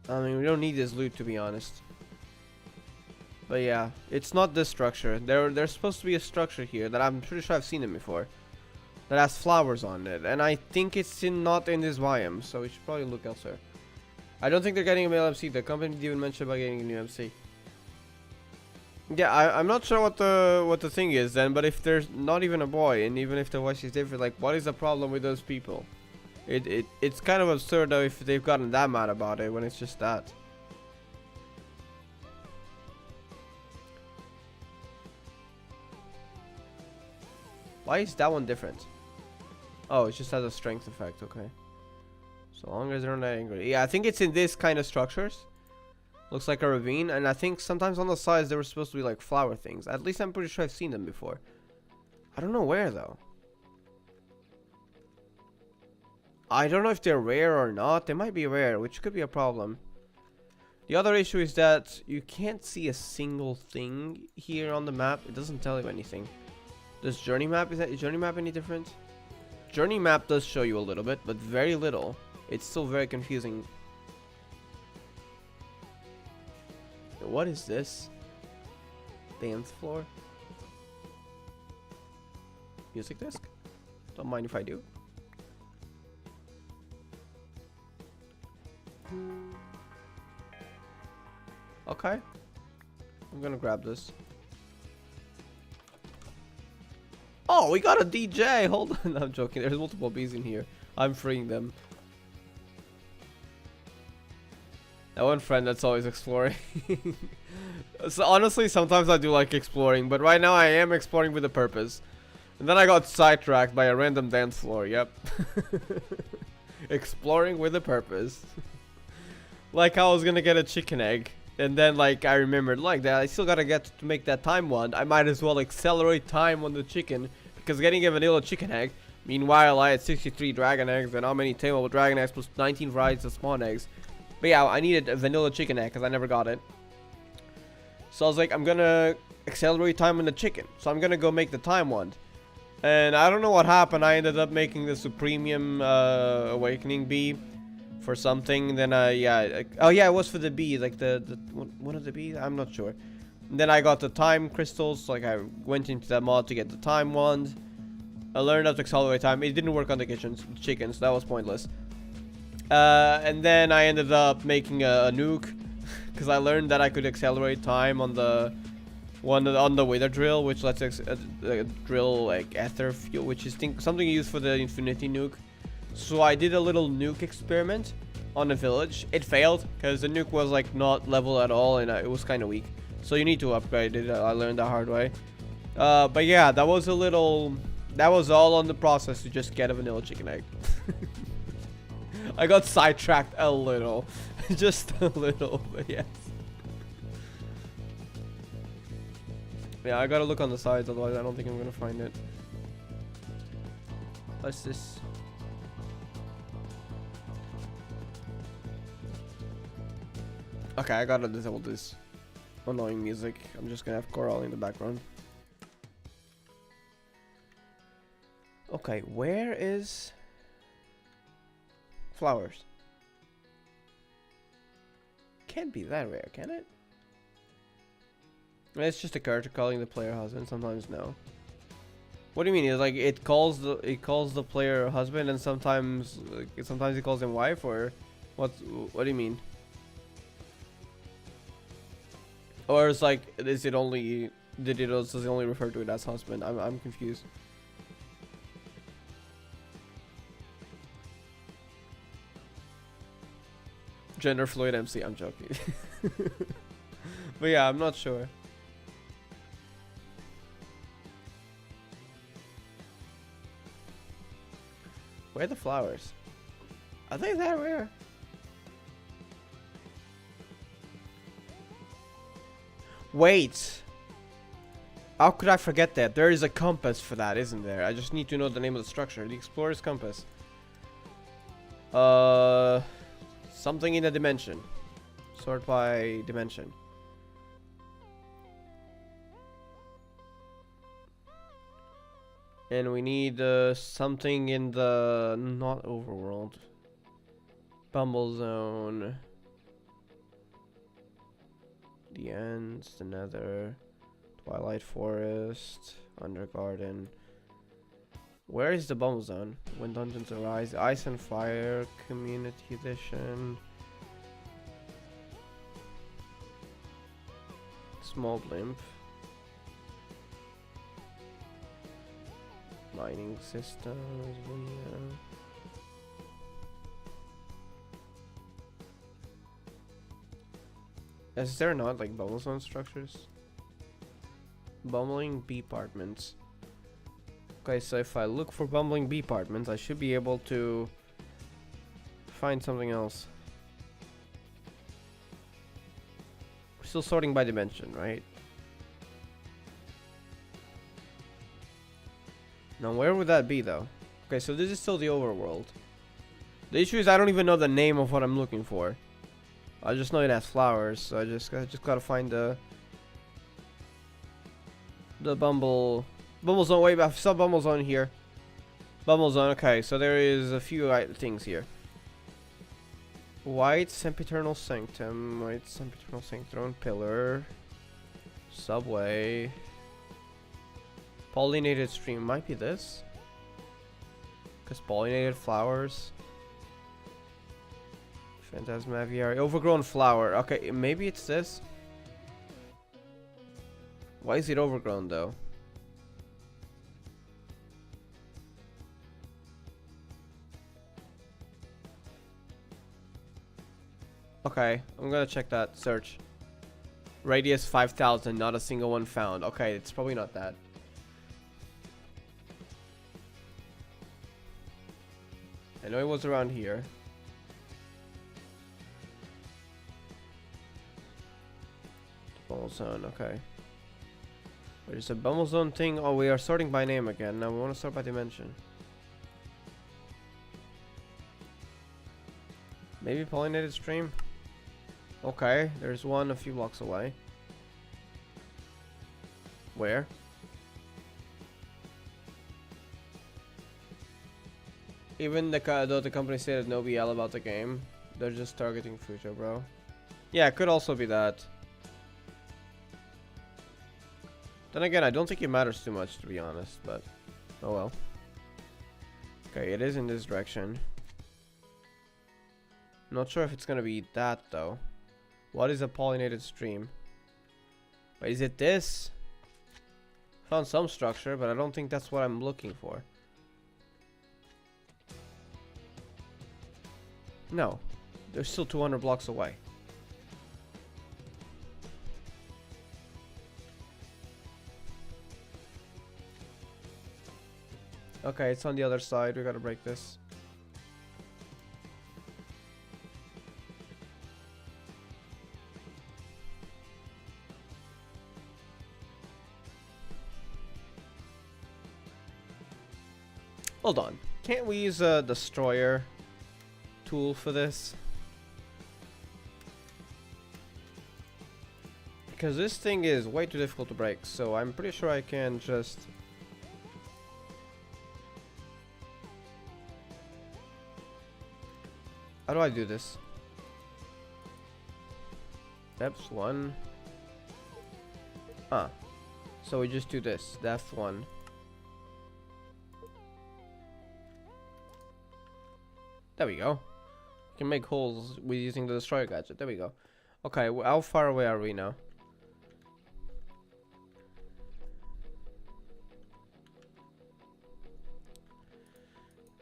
I mean, we don't need this loot, to be honest. But yeah, it's not this structure. There's supposed to be a structure here that I'm pretty sure I've seen them before, that has flowers on it, and I think it's not in this biome, so we should probably look elsewhere. I don't think they're getting a male MC. The company didn't even mention about getting a new MC. Yeah, I'm not sure what the thing is then, but if there's not even a boy, and even if the voice is different, like, what is the problem with those people? It's kind of absurd though if they've gotten that mad about it when it's just that. Why is that one different? Oh, it just has a strength effect, okay. So long as they're not angry. Yeah, I think it's in this kind of structures. Looks like a ravine, and I think sometimes on the sides they were supposed to be like flower things. At least I'm pretty sure I've seen them before. I don't know where though. I don't know if they're rare or not. They might be rare, which could be a problem. The other issue is that you can't see a single thing here on the map. It doesn't tell you anything. Does journey map, is journey map any different? Journey map does show you a little bit, but very little. It's still very confusing. What is this? Dance floor? Music disc? Don't mind if I do. Okay. I'm gonna grab this. Oh, we got a DJ! Hold on, I'm joking. There's multiple bees in here. I'm freeing them. That one friend that's always exploring. So honestly, sometimes I do like exploring, but right now I am exploring with a purpose. And then I got sidetracked by a random dance floor, yep. Exploring with a purpose. Like I was gonna get a chicken egg, and then like I remembered like that I still gotta get to make that time one. I might as well accelerate time on the chicken, because getting a vanilla chicken egg, meanwhile I had 63 dragon eggs and how many tameable dragon eggs plus 19 varieties of spawn eggs. But yeah, I needed a vanilla chicken egg because I never got it. So I was like, I'm gonna accelerate time on the chicken. So I'm gonna go make the time one. And I don't know what happened. I ended up making the Supremium Awakening bee for something. Then yeah, oh yeah, it was for the bee, like the one of the bees. I'm not sure. And then I got the time crystals. Like I went into that mod to get the time wand. I learned how to accelerate time. It didn't work on the chickens. That was pointless. And then I ended up making a nuke because I learned that I could accelerate time on the one on the wither drill, which lets drill like ether fuel, which is something used for the infinity nuke. So I did a little nuke experiment on a village. It failed because the nuke was like not level at all, and it was kind of weak. So you need to upgrade it. I learned the hard way. But yeah, that was all on the process to just get a vanilla chicken egg. I got sidetracked a little. Just a little, but yes. Yeah, I gotta look on the sides, otherwise I don't think I'm gonna find it. What's this? Okay, I gotta disable this annoying music. I'm just gonna have choral in the background. Okay, where is flowers? Can't be that rare, can it? It's just a character calling the player husband. Sometimes no. What do you mean? It's like it calls the player husband, and sometimes it calls him wife, or what do you mean? Or it's like, is it only, does it only refer to it as husband? I'm confused. Gender fluid MC, I'm joking. But yeah, I'm not sure. Where are the flowers? Are they that rare? Wait! How could I forget that? There is a compass for that, isn't there? I just need to know the name of the structure. The Explorer's Compass. Something in a dimension. Sort by dimension. And we need something in the not overworld. Bumble Zone. The Ends, the Nether, Twilight Forest, Undergarden. Where is the Bumble Zone? When Dungeons Arise, Ice and Fire, Community Edition. Small Blimp. Mining Systems, yeah. Is there not like bubble zone structures? Bumbling bee apartments. Okay, so if I look for bumbling bee apartments, I should be able to find something else. We're still sorting by dimension, right? Now where would that be though? Okay, so this is still the overworld. The issue is I don't even know the name of what I'm looking for. I just know it has flowers, so I just gotta find the bumble zone. Wait, I saw bumble zone here. Bumble zone. Okay, so there is a few things here. White Sempiternal Sanctum, White Sempiternal Sanctum Pillar, Subway, Pollinated Stream. Might be this, cause pollinated flowers. Phantasmaviary, overgrown flower. Okay, maybe it's this. Why is it overgrown though? Okay, I'm gonna check that. Search. Radius 5,000, not a single one found. Okay, it's probably not that. I know it was around here. Bumble zone, okay. There's a bumble zone thing. Oh, we are sorting by name again. Now we want to sort by dimension. Maybe pollinated stream. Okay, there's one a few blocks away. Where? Even though the company stated no BL about the game, they're just targeting Future, bro. Yeah, it could also be that. Then again, I don't think it matters too much, to be honest, but oh well. Okay, it is in this direction. Not sure if it's gonna be that, though. What is a pollinated stream? But is it this? Found some structure, but I don't think that's what I'm looking for. No, they're still 200 blocks away. Okay, it's on the other side. We gotta break this. Hold on. Can't we use a destroyer tool for this? Because this thing is way too difficult to break, so I'm pretty sure I can just... How do I do this? Depth 1. Ah. So we just do this. Depth 1. There we go. We can make holes with using the destroyer gadget. There we go. Okay, how far away are we now?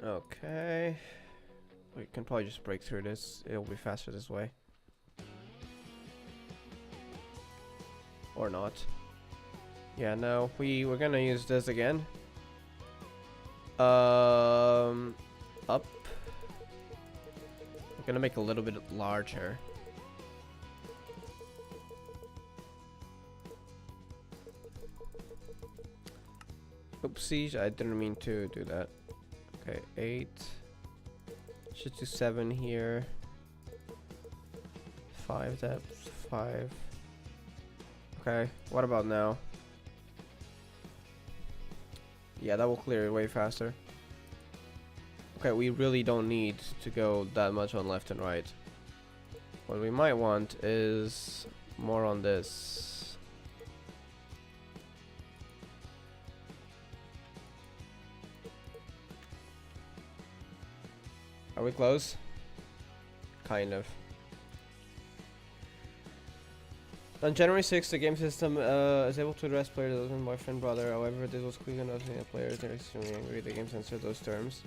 Okay. We can probably just break through this. It'll be faster this way. Or not. Yeah, no. We're gonna use this again. Up. We're gonna make a little bit larger. Oopsies, I didn't mean to do that. Okay, 8. Should do 7 here. 5 depth, 5. Okay, what about now? Yeah, that will clear it way faster. Okay, we really don't need to go that much on left and right. What we might want is more on this. Are we close? Kind of. On January 6th, the game system is able to address players other than boyfriend, brother. However, this was quickly noticing that players are extremely angry. The game censored those terms.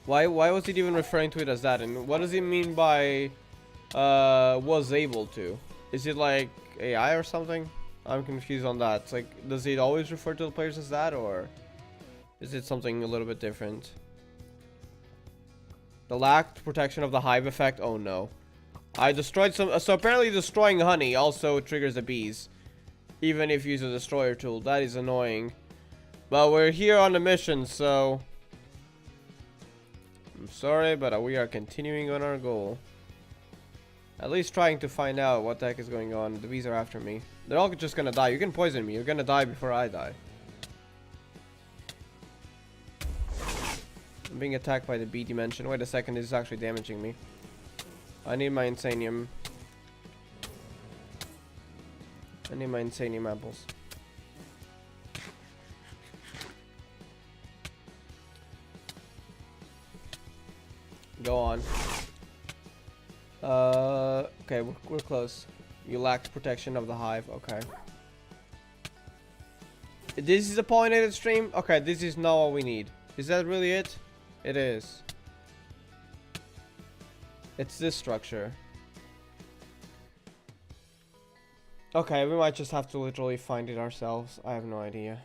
Why was it even referring to it as that? And what does it mean by was able to? Is it like AI or something? I'm confused on that. It's like, does it always refer to the players as that, or is it something a little bit different? The lacked protection of the hive effect. Oh no. I destroyed some, so apparently destroying honey also triggers the bees, even if you use a destroyer tool. That is annoying. But we're here on a mission, so I'm sorry, but we are continuing on our goal. At least trying to find out what the heck is going on. The bees are after me. They're all just gonna die. You can poison me. You're gonna die before I die. I'm being attacked by the bee dimension. Wait a second, this is actually damaging me. I need my insanium. I need my insanium apples. Go on. Okay, we're close. You lacked protection of the hive. Okay. This is a pollinated stream? Okay, this is not what we need. Is that really it? It is. It's this structure. Okay, we might just have to literally find it ourselves. I have no idea.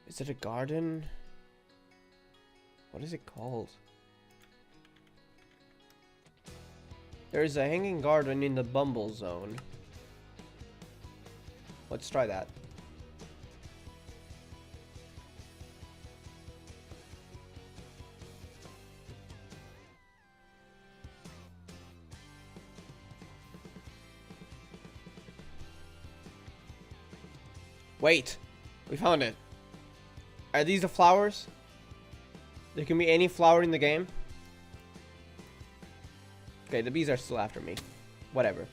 Is it a garden? What is it called? There is a hanging garden in the Bumble zone. Let's try that. Wait, we found it. Are these the flowers? There can be any flower in the game. Okay, the bees are still after me. Whatever.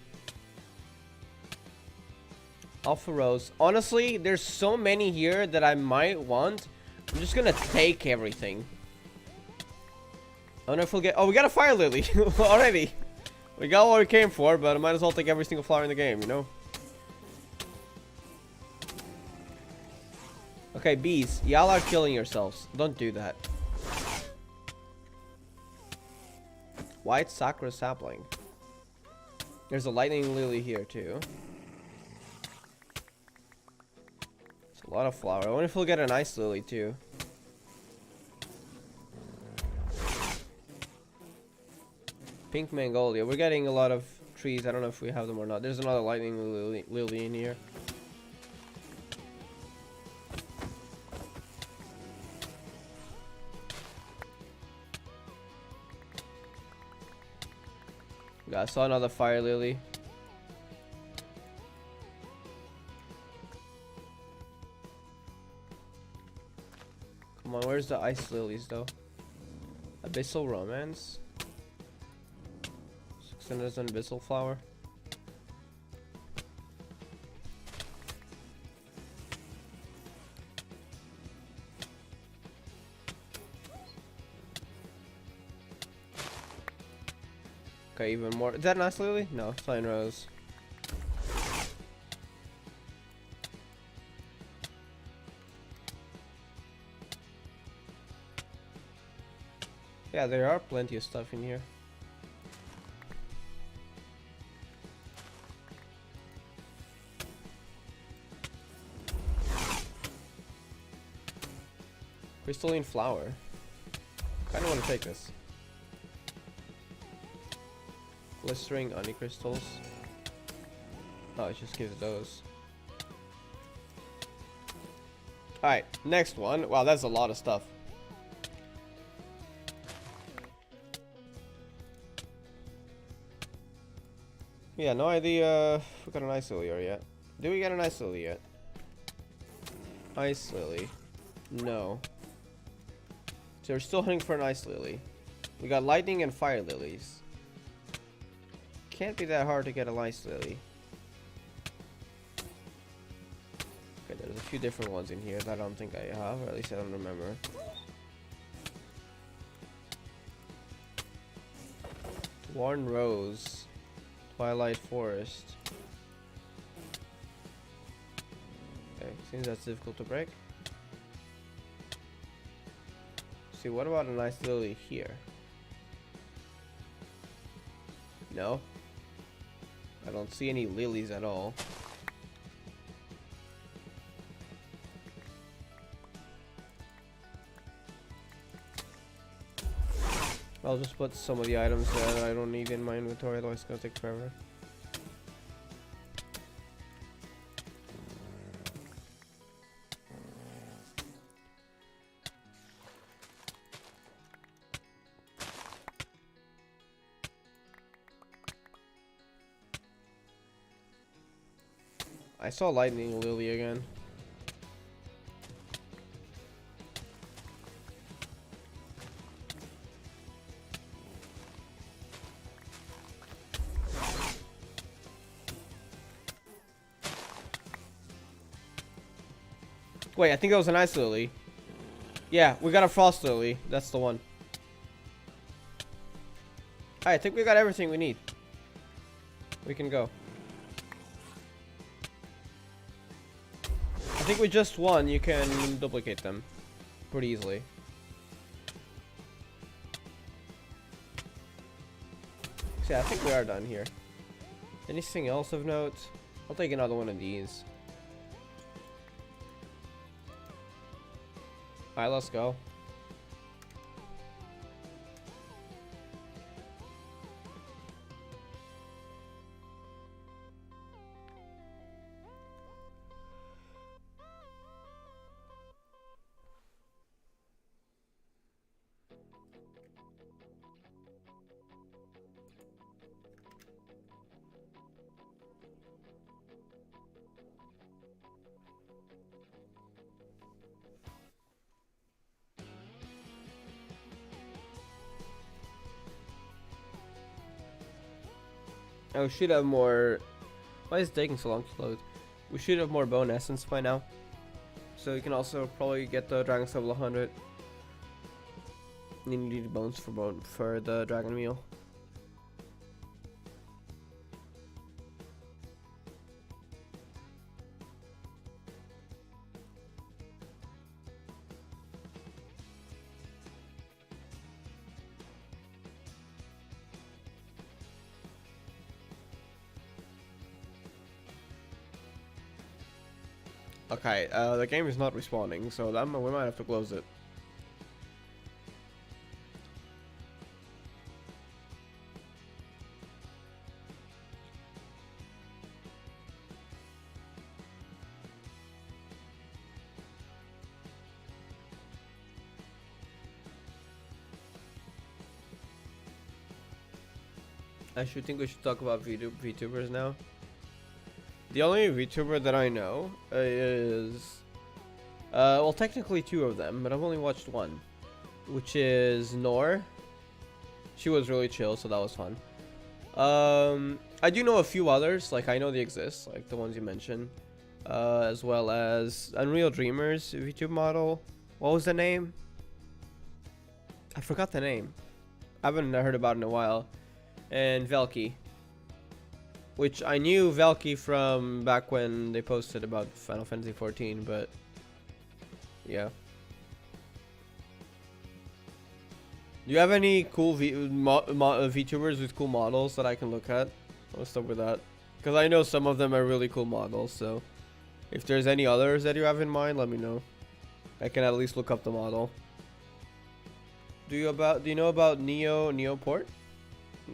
Alpha Rose. Honestly, there's so many here that I might want. I'm just gonna take everything. I don't know if we'll get... Oh, we got a fire lily already. We got what we came for, but I might as well take every single flower in the game, you know? Okay, bees, y'all are killing yourselves. Don't do that. White sakura sapling. There's a lightning lily here too. It's a lot of flower. I wonder if we'll get an ice lily too. Pink magnolia. We're getting a lot of trees. I don't know if we have them or not. There's another lightning lily in here. Yeah, I saw another fire lily. Come on, where's the ice lilies though? Abyssal romance. 600 abyssal flower. Okay, even more. Is that an ice lily? No, flying rose. Yeah, there are plenty of stuff in here. Crystalline flower. Kinda wanna take this. Glistering honey crystals. Oh, it just gives those. Alright, next one. Wow, that's a lot of stuff. Yeah, no idea if we got an ice lily yet. Do we get an ice lily yet? Ice lily. No. So we're still hunting for an ice lily. We got lightning and fire lilies. Can't be that hard to get a ice lily. Okay, there's a few different ones in here that I don't think I have, or at least I don't remember. Worn Rose. Twilight Forest. Okay, seems that's difficult to break. See, what about a nice lily here? No. I don't see any lilies at all. I'll just put some of the items that I don't need in my inventory, otherwise it's gonna take forever. I saw lightning lily again. Wait, I think it was an ice lily. Yeah, we got a frost lily. That's the one. Alright, I think we got everything we need. We can go. I think with just one, you can duplicate them pretty easily. So yeah, I think we are done here. Anything else of note? I'll take another one of these. Alright, let's go. Oh, we should have more. Why is it taking so long to load? We should have more bone essence by now. So you can also probably get the dragon's level 100. You need bones for the dragon meal. Okay, the game is not responding, so we might have to close it. I should think we should talk about VTubers now. The only VTuber that I know is, well, technically two of them, but I've only watched one, which is Nor. She was really chill, so that was fun. I do know a few others, like I know they exist, like the ones you mentioned, as well as Unreal Dreamers VTube model. What was the name? I forgot the name. I haven't heard about it in a while. And Velky, which I knew Velky from back when they posted about Final Fantasy 14, but yeah. Do you have any cool VTubers with cool models that I can look at? Let's start with that, because I know some of them are really cool models. So if there's any others that you have in mind, let me know. I can at least look up the model. Do you know about Neoport?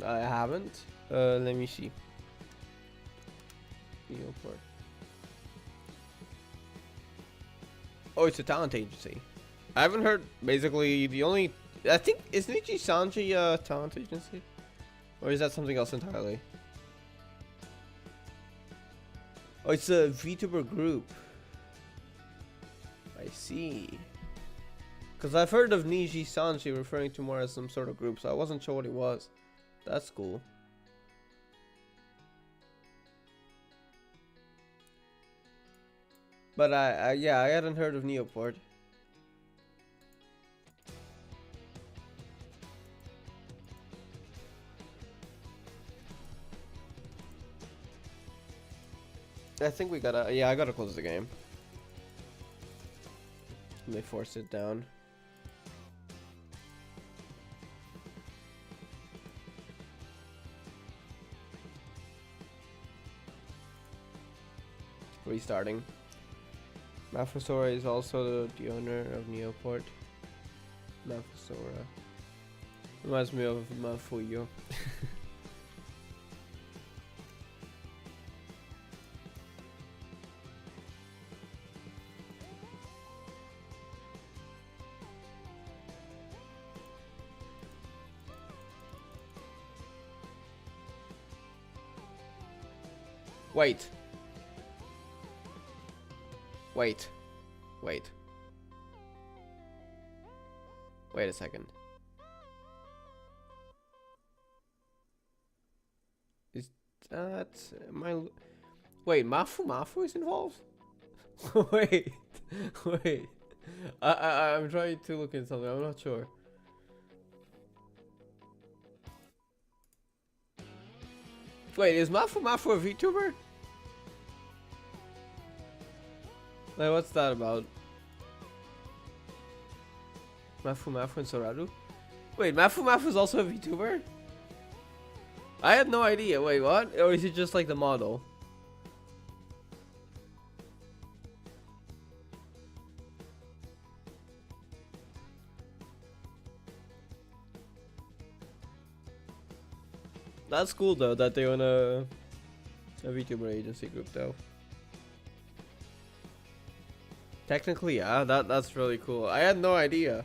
I haven't. Let me see. Neoport. Oh, it's a talent agency. I haven't heard. Basically, the only, I think, is Nichi Sanji a talent agency, or is that something else entirely? Oh, it's a VTuber group. I see. Because I've heard of Niji Sanji referring to more as some sort of group, so I wasn't sure what it was. That's cool. But yeah, I hadn't heard of Neoport. I think we gotta, yeah, I gotta close the game. They force it down. Restarting. Mafusora is also the owner of Neoport. Mafusora reminds me of Mafuyo. Wait. Wait. Wait. Wait a second. Is that my... Wait, Mafu is involved? Wait. Wait. I'm trying to look into something. I'm not sure. Wait, is Mafu a VTuber? Like, what's that about? Mafu and Soraru? Wait, Mafu is also a VTuber? I had no idea. Wait, what? Or is it just like the model? That's cool though that they own a VTuber agency group though. Technically, yeah, that's really cool. I had no idea.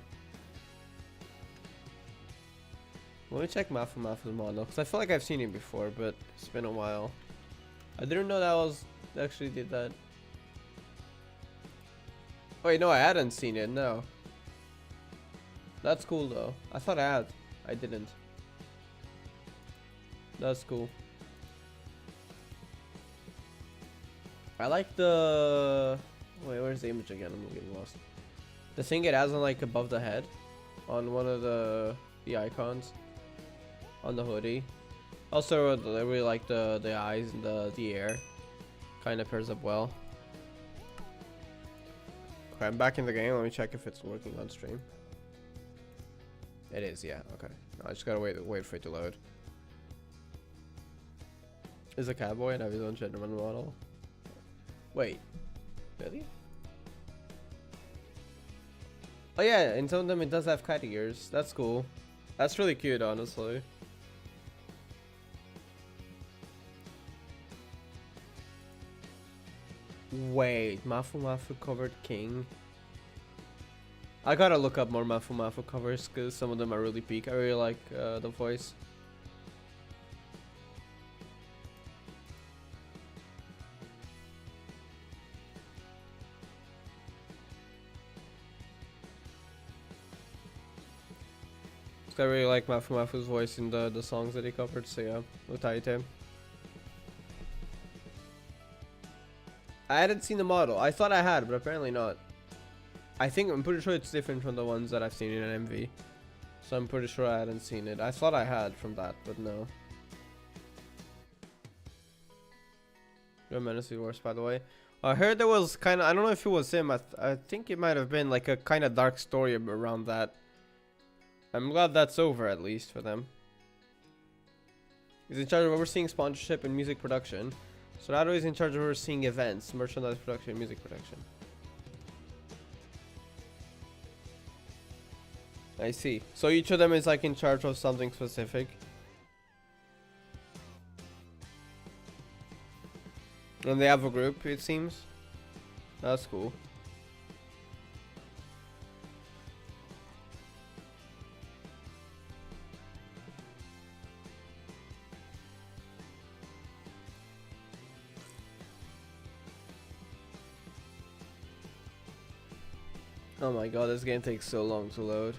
Let me check Mafu's model, because I feel like I've seen it before, but it's been a while. I didn't know that was actually did that. Wait, no, I hadn't seen it, no. That's cool though. I thought I had. I didn't. That's cool. I like the... Wait, where's the image again? I'm getting lost. The thing it has on like above the head, on one of the icons, on the hoodie. Also, I really like the eyes and the ear. Kind of pairs up well. Okay, I'm back in the game. Let me check if it's working on stream. It is, yeah. Okay. No, I just gotta wait for it to load. Is a cowboy and have his own gentleman model? Wait. Really? Oh yeah, in some of them it does have cat ears. That's cool. That's really cute, honestly. Wait, Mafu covered king. I gotta look up more Mafu covers because some of them are really peak. I really like the voice. I really like Mafu's voice in the songs that he covered, so yeah, Utaite. I hadn't seen the model. I thought I had, but apparently not. I'm pretty sure it's different from the ones that I've seen in an MV. So I'm pretty sure I hadn't seen it. I thought I had from that, but no. Tremendously worse, by the way. I heard there was kind of, I don't know if it was him. I think it might have been like a kind of dark story around that. I'm glad that's over, at least for them. He's in charge of overseeing sponsorship and music production. Sorado is in charge of overseeing events, merchandise production, and music production. I see. So each of them is like in charge of something specific. And they have a group, it seems. That's cool. Oh my god, this game takes so long to load.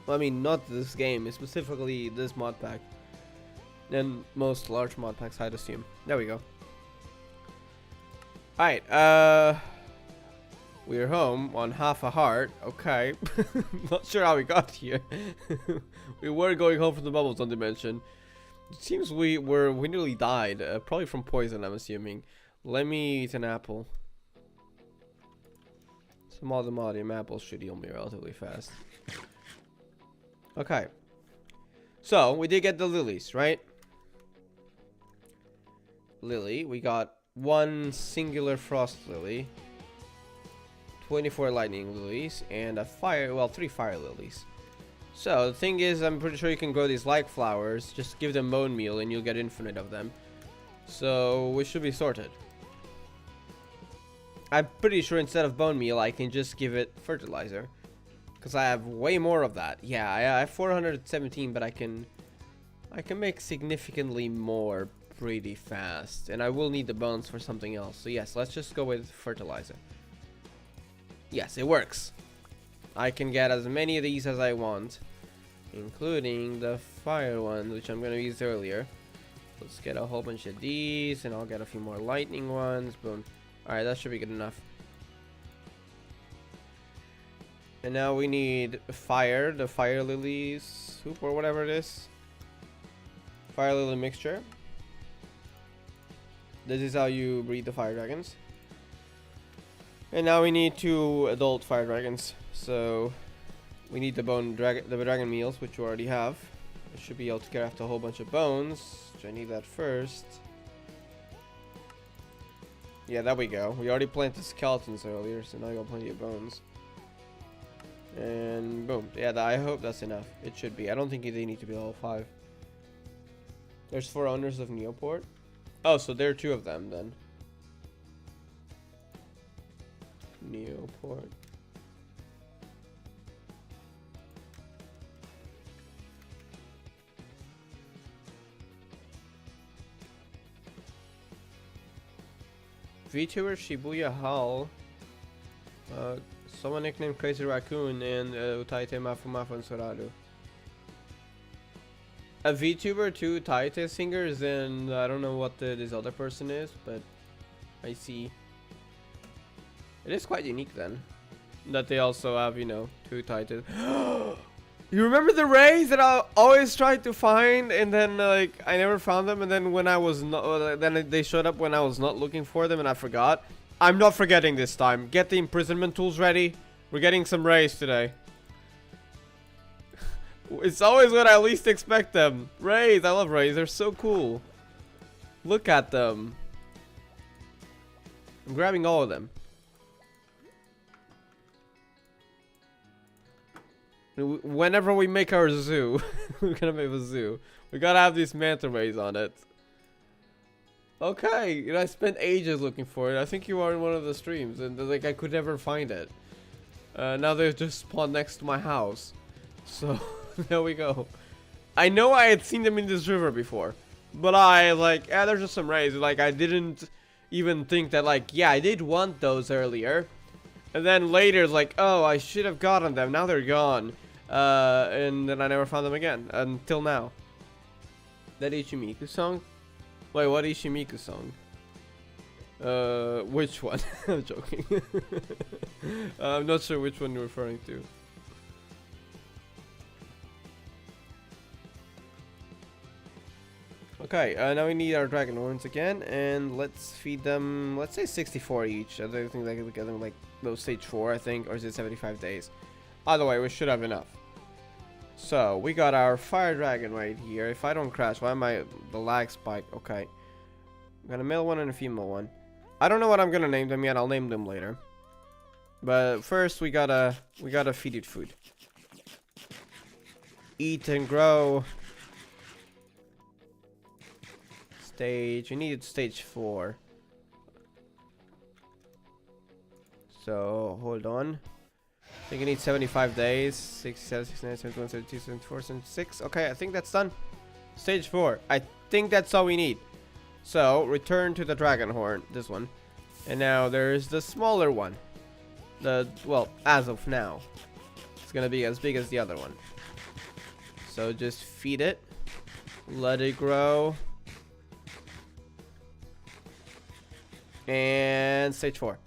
Well, I mean, not this game, specifically this mod pack. And most large mod packs, I'd assume. There we go. Alright, we're home on half a heart. Okay. Not sure how we got here. We were going home from the Bubble Zone dimension. It seems we nearly died. Probably from poison, I'm assuming. Let me eat an apple. Some Modium apples should heal me relatively fast. Okay. So, we did get the lilies, right? Lily. We got one singular frost lily. 24 lightning lilies. And a fire, well, 3 fire lilies. So, the thing is, I'm pretty sure you can grow these light flowers. Just give them bone meal and you'll get infinite of them. So, we should be sorted. I'm pretty sure instead of bone meal, I can just give it fertilizer. Because I have way more of that. Yeah, I have 417, but I can make significantly more pretty fast. And I will need the bones for something else. So yes, let's just go with fertilizer. Yes, it works. I can get as many of these as I want. Including the fire one, which I'm going to use earlier. Let's get a whole bunch of these. And I'll get a few more lightning ones. Boom. Alright, that should be good enough. And now we need fire, the fire lily soup or whatever it is. Fire lily mixture. This is how you breed the fire dragons. And now we need 2 adult fire dragons. So we need the dragon meals, which we already have. I should be able to craft a whole bunch of bones, which I need that first. Yeah, there we go. We already planted skeletons earlier, so now I got plenty of bones. And boom. Yeah, I hope that's enough. It should be. I don't think they need to be level 5. There's 4 owners of Neoport. Oh, so there are 2 of them then. Neoport. VTuber Shibuya Hall. Someone nicknamed Crazy Raccoon and Utaite Mafu and Sorado. A VTuber, 2 Taite singers, and I don't know what this other person is, but I see. It is quite unique then. That they also have, you know, 2 Taites. You remember the rays that I always tried to find, and then like I never found them, and then when I was not, then they showed up when I was not looking for them, and I forgot. I'm not forgetting this time. Get the imprisonment tools ready. We're getting some rays today. It's always when I least expect them. Rays, I love rays. They're so cool. Look at them. I'm grabbing all of them. Whenever we make our zoo, we're gonna make a zoo. We gotta have these manta rays on it. Okay, you know, I spent ages looking for it. I think you are in one of the streams, and like I could never find it. Now they just spawned next to my house, so there we go. I know I had seen them in this river before, but I like, yeah, there's just some rays. Like I didn't even think that, like, yeah, I did want those earlier, and then later, like, oh, I should have gotten them. Now they're gone. And then I never found them again until now. That Ichimiku song? Wait, what Ichimiku song? Which one? I'm joking. I'm not sure which one you're referring to. Okay, now we need our dragon horns again, and let's feed them, let's say 64 each. I don't think I can get them like those stage 4, I think, or is it 75 days? Either way, we should have enough. So, we got our fire dragon right here. If I don't crash, why am I, the lag spike? Okay. We got a male one and a female one. I don't know what I'm gonna name them yet, I'll name them later. But first, we gotta feed it food. Eat and grow. Stage, we need stage 4. So, hold on. I think you need 75 days. 67, 69, 71, 72, 74, 76. Okay, I think that's done. Stage 4. I think that's all we need. So, return to the dragon horn. This one. And now there's the smaller one. Well, as of now. It's gonna be as big as the other one. So, just feed it. Let it grow. And stage 4.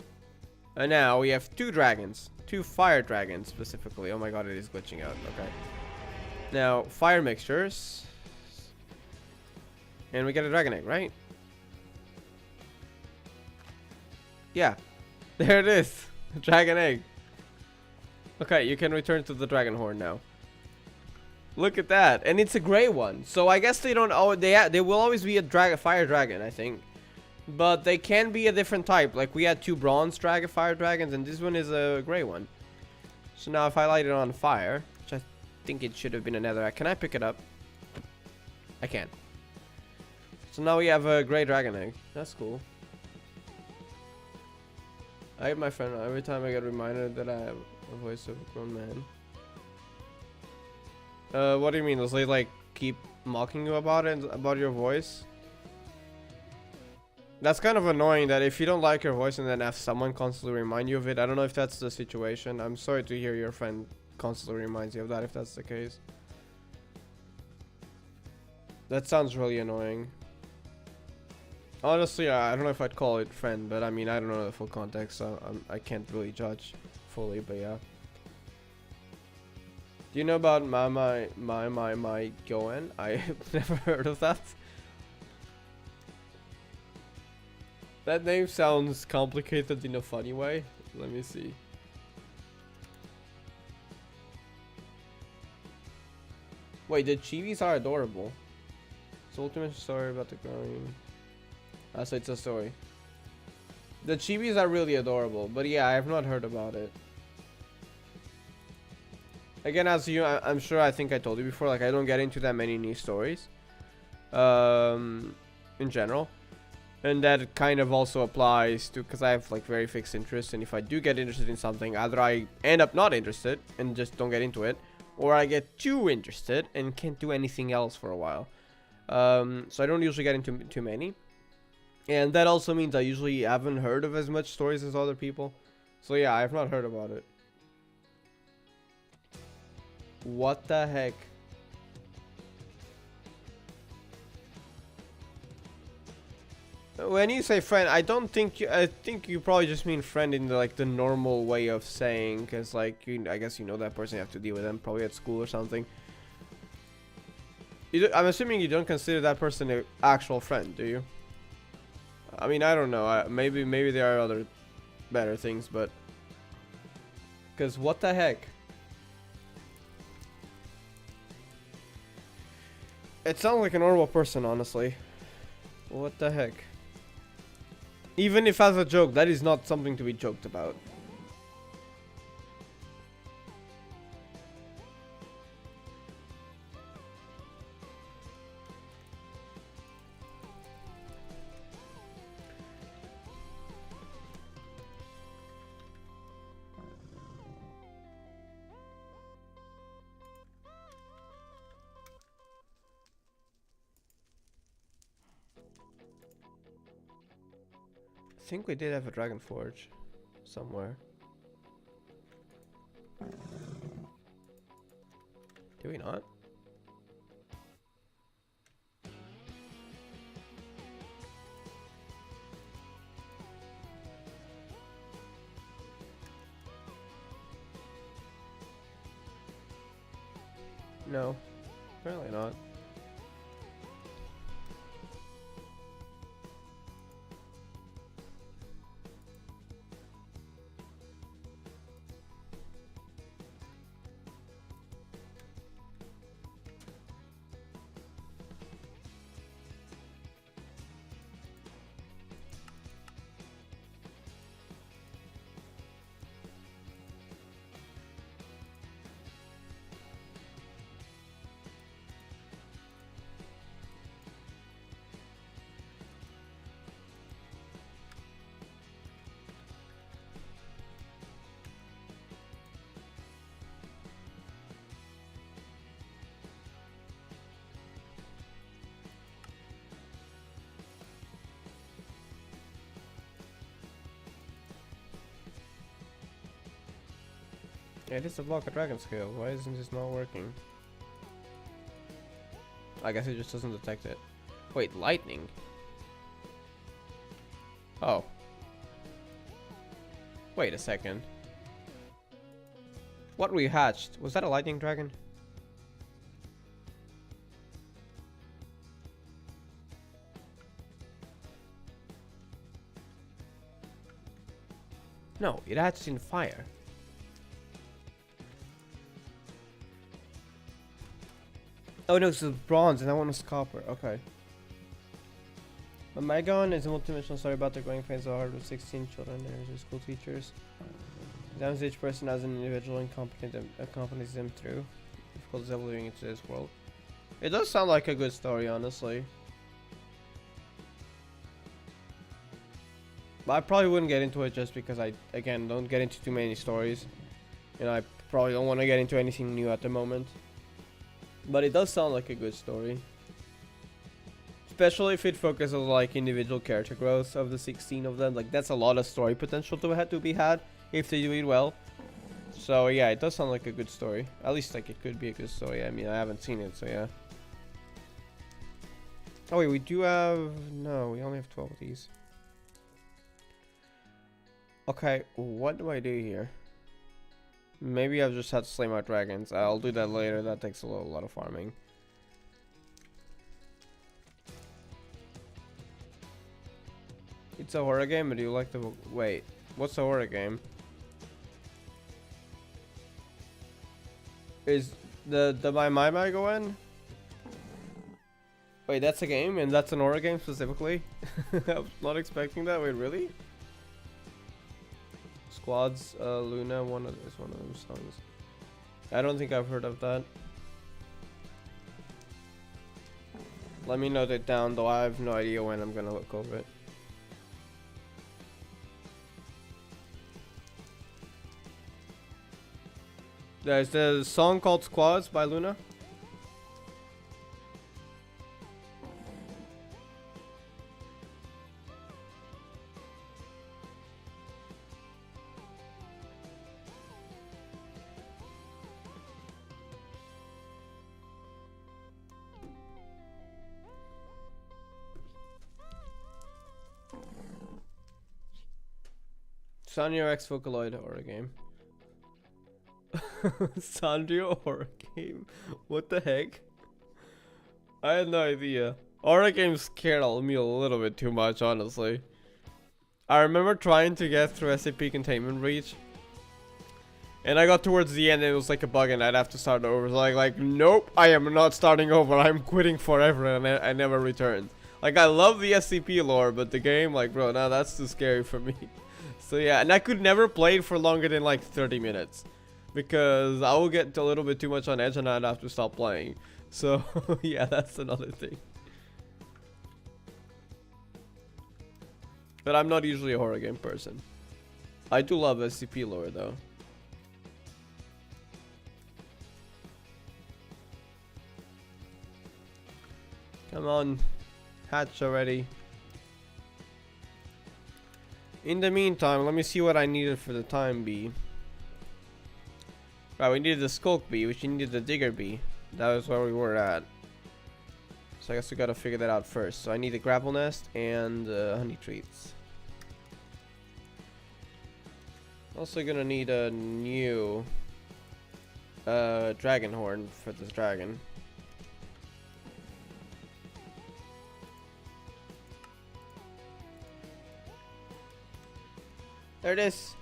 And now we have 2 dragons. 2 fire dragons specifically. Oh my god, it is glitching out. Okay. Now, fire mixtures. And we get a dragon egg, right? Yeah. There it is. Dragon egg. Okay, you can return to the dragon horn now. Look at that. And it's a gray one. So I guess they don't... Oh, they will always be a fire dragon, I think. But they can be a different type. Like we had 2 bronze fire dragons, and this one is a gray one. So now if I light it on fire, which I think it should have been a netherrack. Can I pick it up? I can. So now we have a gray dragon egg. That's cool. I get my friend every time I get reminded that I have a voice of a grown man. What do you mean? Does they like keep mocking you about it, about your voice? That's kind of annoying that if you don't like your voice and then have someone constantly remind you of it. I don't know if that's the situation. I'm sorry to hear your friend constantly reminds you of that if that's the case. That sounds really annoying. Honestly, I don't know if I'd call it friend, but I mean, I don't know the full context, so I can't really judge fully, but yeah. Do you know about my Goen? I've never heard of that. That name sounds complicated in a funny way. Let me see. Wait, the chibis are adorable. It's ultimate story about the growing. So it's a story. The chibis are really adorable, but yeah, I have not heard about it. Again, as you, I'm sure I think I told you before, like I don't get into that many niche stories. In general. And that kind of also applies to, because I have like very fixed interests, and if I do get interested in something, either I end up not interested and just don't get into it, or I get too interested and can't do anything else for a while. So I don't usually get into too many. And that also means I usually haven't heard of as much stories as other people. So yeah, I have not heard about it. What the heck? When you say friend, I don't think you, I think you probably just mean friend in the, like the normal way of saying, because like I guess you know that person, you have to deal with them probably at school or something. I'm assuming you don't consider that person an actual friend, do you? I mean, I don't know. Maybe there are other better things, but because what the heck? It sounds like a normal person, honestly. What the heck? Even if as a joke, that is not something to be joked about. I think we did have a Dragon Forge somewhere. Do we not? No, apparently not. Yeah, it is to block a dragon scale. Why isn't this not working? I guess it just doesn't detect it. Wait, lightning? Oh. Wait a second. What we hatched? Was that a lightning dragon? No, it hatched in fire. Oh no, this is bronze and that one was copper. Okay. But Megon is a multidimensional story about the growing pains of heart with 16 children and their school teachers. Examines each person as an individual and accompanies them through difficulties of living into this world. It does sound like a good story, honestly. But I probably wouldn't get into it just because I, again, don't get into too many stories. And I probably don't want to get into anything new at the moment. But it does sound like a good story. Especially if it focuses on like individual character growth of the 16 of them. Like that's a lot of story potential to be had if they do it well. So yeah, it does sound like a good story. At least like it could be a good story. I mean, I haven't seen it, so yeah. Oh wait, we do have... No, we only have 12 of these. Okay, what do I do here? Maybe I've just had to slay my dragons. I'll do that later. That takes a lot of farming. It's a horror game, but do you like the... Wait, what's a horror game? Is the my go in? Wait, that's a game? And that's an horror game specifically? I was not expecting that. Wait, really? Squads, Luna, is one of them songs. I don't think I've heard of that. Let me note it down, though I have no idea when I'm gonna look over it. There's the song called Squads by Luna. Sanrio X Vocaloid horror game. Sanrio horror game? What the heck? I had no idea. Horror games scared me a little bit too much, honestly. I remember trying to get through SCP Containment Breach. And I got towards the end and it was like a bug and I'd have to start over. So like, nope, I am not starting over. I'm quitting forever and I never returned. Like, I love the SCP lore, but the game, like, bro, now that's too scary for me. So yeah, and I could never play it for longer than like 30 minutes. Because I will get a little bit too much on edge and I'd have to stop playing. So yeah, that's another thing. But I'm not usually a horror game person. I do love SCP lore though. Come on, hatch already. In the meantime, let me see what I needed for the time bee. Right, we needed the Skulk bee, which we needed the Digger bee. That was where we were at. So I guess we gotta figure that out first. So I need a gravel nest and honey treats. Also gonna need a new dragon horn for this dragon. There it is.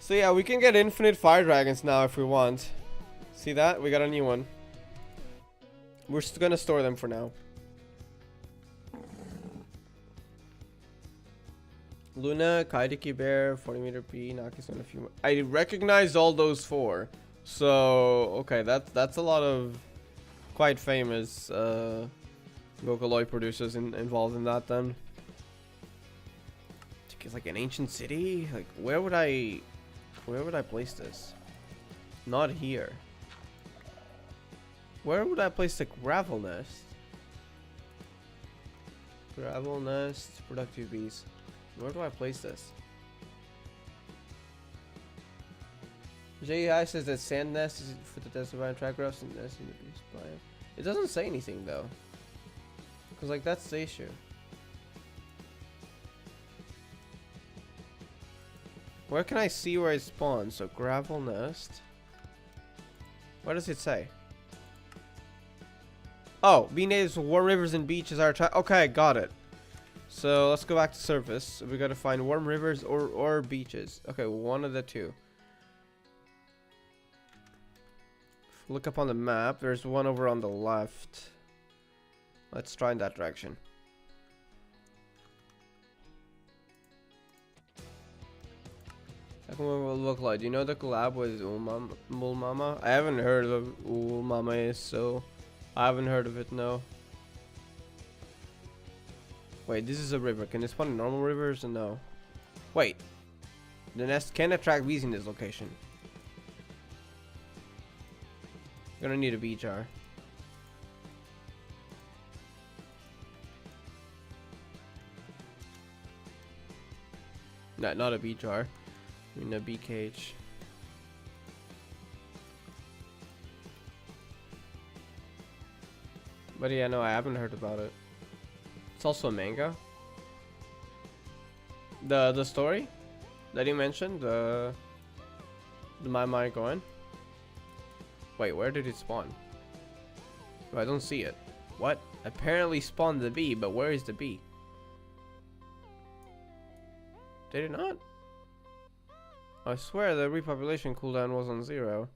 So yeah, we can get infinite fire dragons now if we want. See that? We got a new one. We're just gonna store them for now. Luna, Kaidiki Bear, 40-meter P, Naki's on a few more. I recognize all those four. So, okay, that's a lot of quite famous Vocaloid producers involved in that then. It's like an ancient city? Like, where would I place this? Not here. Where would I place the gravel nest? Gravel nest, productive bees. Where do I place this? JI says that sand nest is for the desert biome, track grass and nest in the beast biome. It doesn't say anything though. Cause like that's the issue. Where can I see where it spawns? So gravel nest. What does it say? Oh, bee natives, warm rivers and beaches are okay, got it. So let's go back to surface. We gotta find warm rivers or beaches. Okay, one of the two. Look up on the map. There's one over on the left. Let's try in that direction. Second one will look like. Do you know the collab with Ulmama? I haven't heard of Ulmama, so I haven't heard of it. No. Wait, this is a river. Can it spawn in normal rivers or no? Wait. The nest can attract bees in this location. Gonna need a bee jar. No, not a bee jar. I mean a bee cage. But yeah, no, I haven't heard about it. It's also a manga. The story that you mentioned, the my going. Wait, where did it spawn? Oh, I don't see it. What? Apparently spawned the bee, but where is the bee? Did it not? I swear the repopulation cooldown was on 0.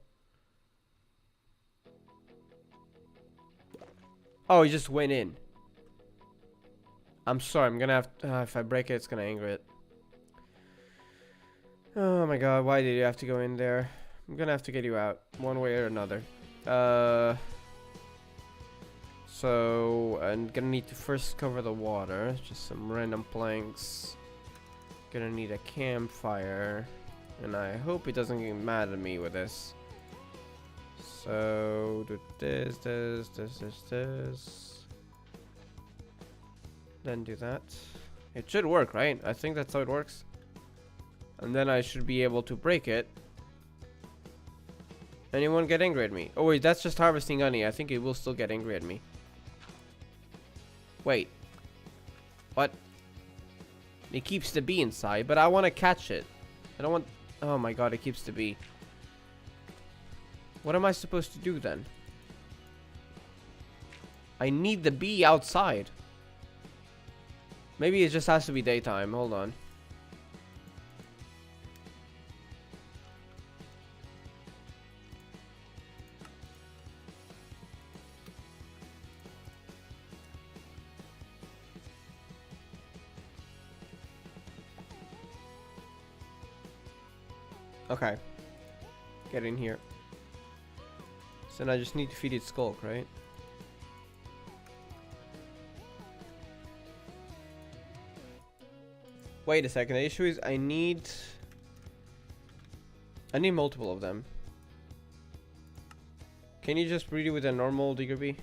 Oh, he just went in. I'm sorry, I'm gonna have to, if I break it, it's gonna anger it. Oh my god, why did you have to go in there? I'm gonna have to get you out, one way or another. So, I'm gonna need to first cover the water. Just some random planks. Gonna need a campfire. And I hope it doesn't get mad at me with this. So, do this. Then do that. It should work, right? I think that's how it works. And then I should be able to break it. Anyone get angry at me? Oh wait, that's just harvesting honey. I think it will still get angry at me. Wait. What? It keeps the bee inside, but I want to catch it. I don't want... Oh my god, it keeps the bee. What am I supposed to do then? I need the bee outside. Maybe it just has to be daytime. Hold on. Okay. Get in here. So now I just need to feed it skulk, right? Wait a second. The issue is I need multiple of them. Can you just breed it with a normal digger bee?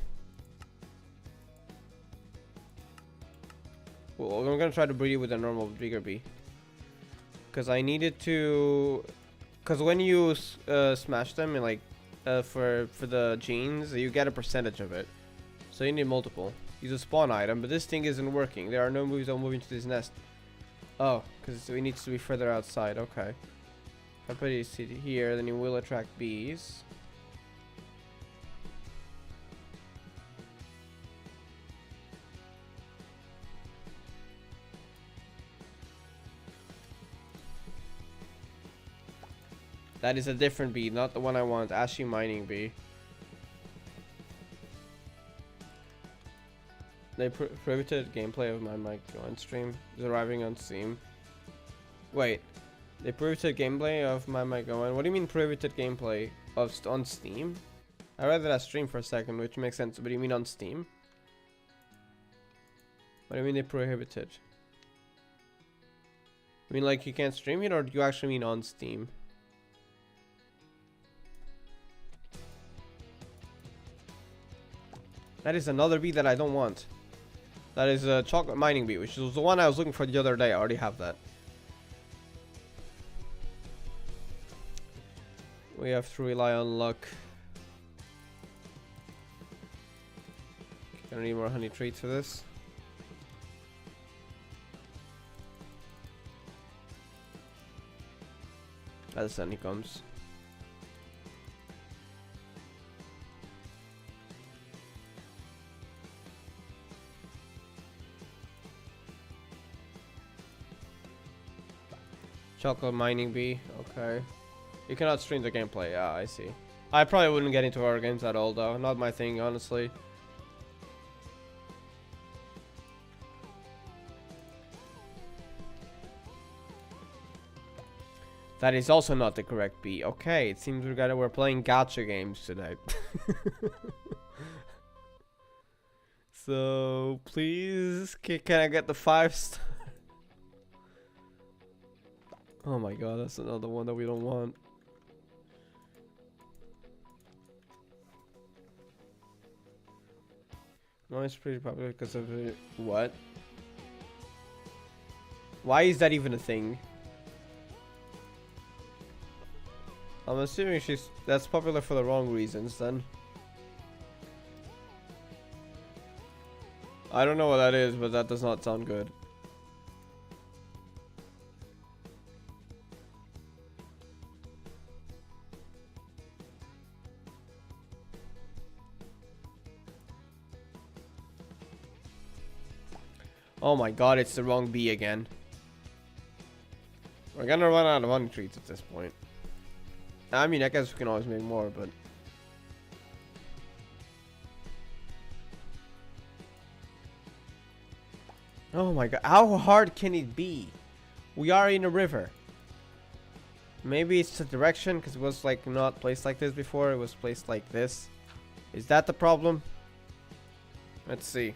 Well, I'm gonna try to breed it with a normal digger bee. Because I needed to... Because when you smash them, and like for the genes, you get a percentage of it. So you need multiple. Use a spawn item, but this thing isn't working. There are no moves on moving to this nest. Oh, because we need to be further outside. Okay. If I put it here, then you will attract bees. That is a different bee, not the one I want. Ashy mining bee. They prohibited gameplay of my mic on stream. Is arriving on Steam. Wait, they prohibited gameplay of my mic on. What do you mean prohibited gameplay of on Steam? I read that I stream for a second, which makes sense. But do you mean on Steam? What do you mean they prohibited? I mean like you can't stream it, or do you actually mean on Steam? That is another bee that I don't want. That is a chocolate mining bee, which was the one I was looking for the other day. I already have that. We have to rely on luck. Gonna need more honey treats for this. As the sun comes. Chocolate mining bee, okay. You cannot stream the gameplay, yeah, I see. I probably wouldn't get into horror games at all though, not my thing, honestly. That is also not the correct bee. Okay, it seems we're playing gacha games tonight. So, please, can I get the 5-star? Oh my god, that's another one that we don't want. No, it's pretty popular because of it. What? Why is that even a thing? I'm assuming that's popular for the wrong reasons then. I don't know what that is, but that does not sound good. Oh my god, it's the wrong bee again. We're gonna run out of honey treats at this point. I mean, I guess we can always make more, but... Oh my god, how hard can it be? We are in a river. Maybe it's the direction, because it was like not placed like this before. It was placed like this. Is that the problem? Let's see.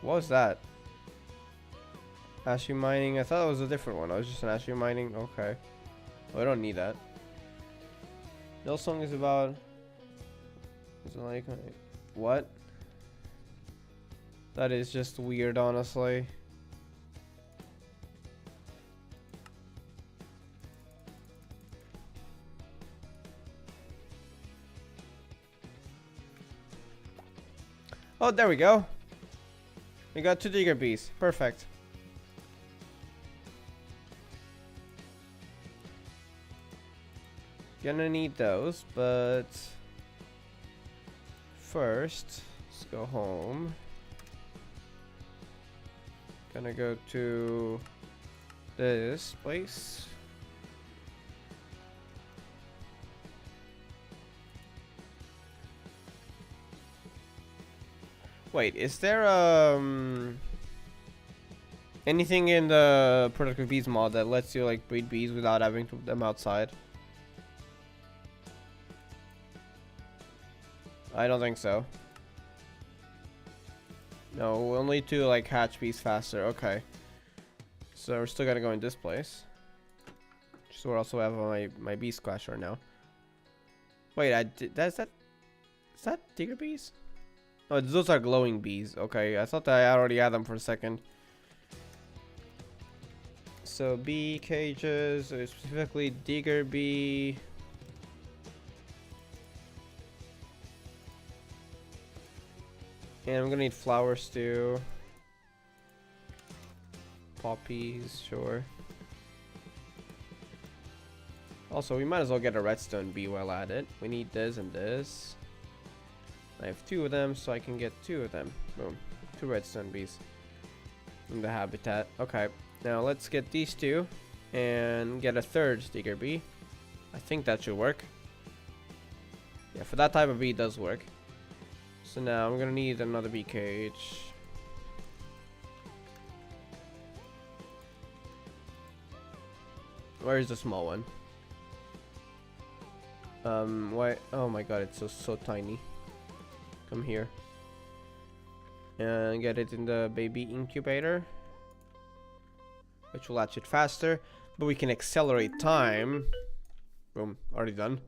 What was that? Ashy mining? I thought it was a different one. I was just an ashy mining. Okay. Well, I don't need that. No song is about... Is it like... What? That is just weird, honestly. Oh, there we go. We got 2 digger bees. Perfect. Gonna need those, but first, let's go home. Gonna go to this place. Wait, is there anything in the productive bees mod that lets you like breed bees without having them outside? I don't think so. No, only to like hatch bees faster. Okay. So we're still gonna go in this place. So we also have my bee squasher now. Wait, that's that. Is that digger bees? Oh, those are glowing bees. Okay, I thought I already had them for a second. So bee cages, specifically digger bee. And I'm gonna need flowers too. Poppies, sure. Also, we might as well get a redstone bee while at it. We need this and this. I have 2 of them, so I can get 2 of them. Boom. 2 redstone bees in the habitat. Okay, now let's get these 2 and get a 3rd digger bee. I think that should work. Yeah, for that type of bee, it does work. So now I'm gonna need another bee cage. Where is the small one? Why? Oh my god, it's so tiny. Come here. And get it in the baby incubator, which will latch it faster, but we can accelerate time. Boom, already done.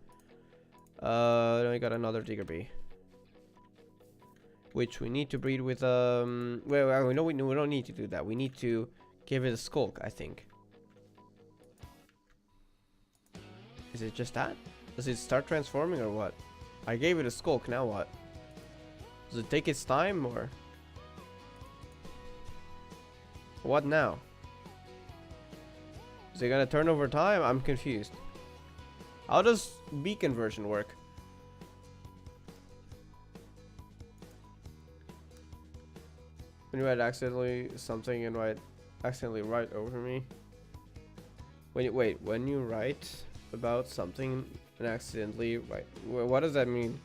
Then we got another digger bee, which we need to breed with well, we don't need to do that. We need to give it a skulk, I think. Is it just that? Does it start transforming or what? I gave it a skulk, now what? Does it take its time or what now? Is it gonna turn over time? I'm confused. How does bee conversion work? When you write accidentally something and write accidentally right over me. When you write about something and accidentally write, what does that mean?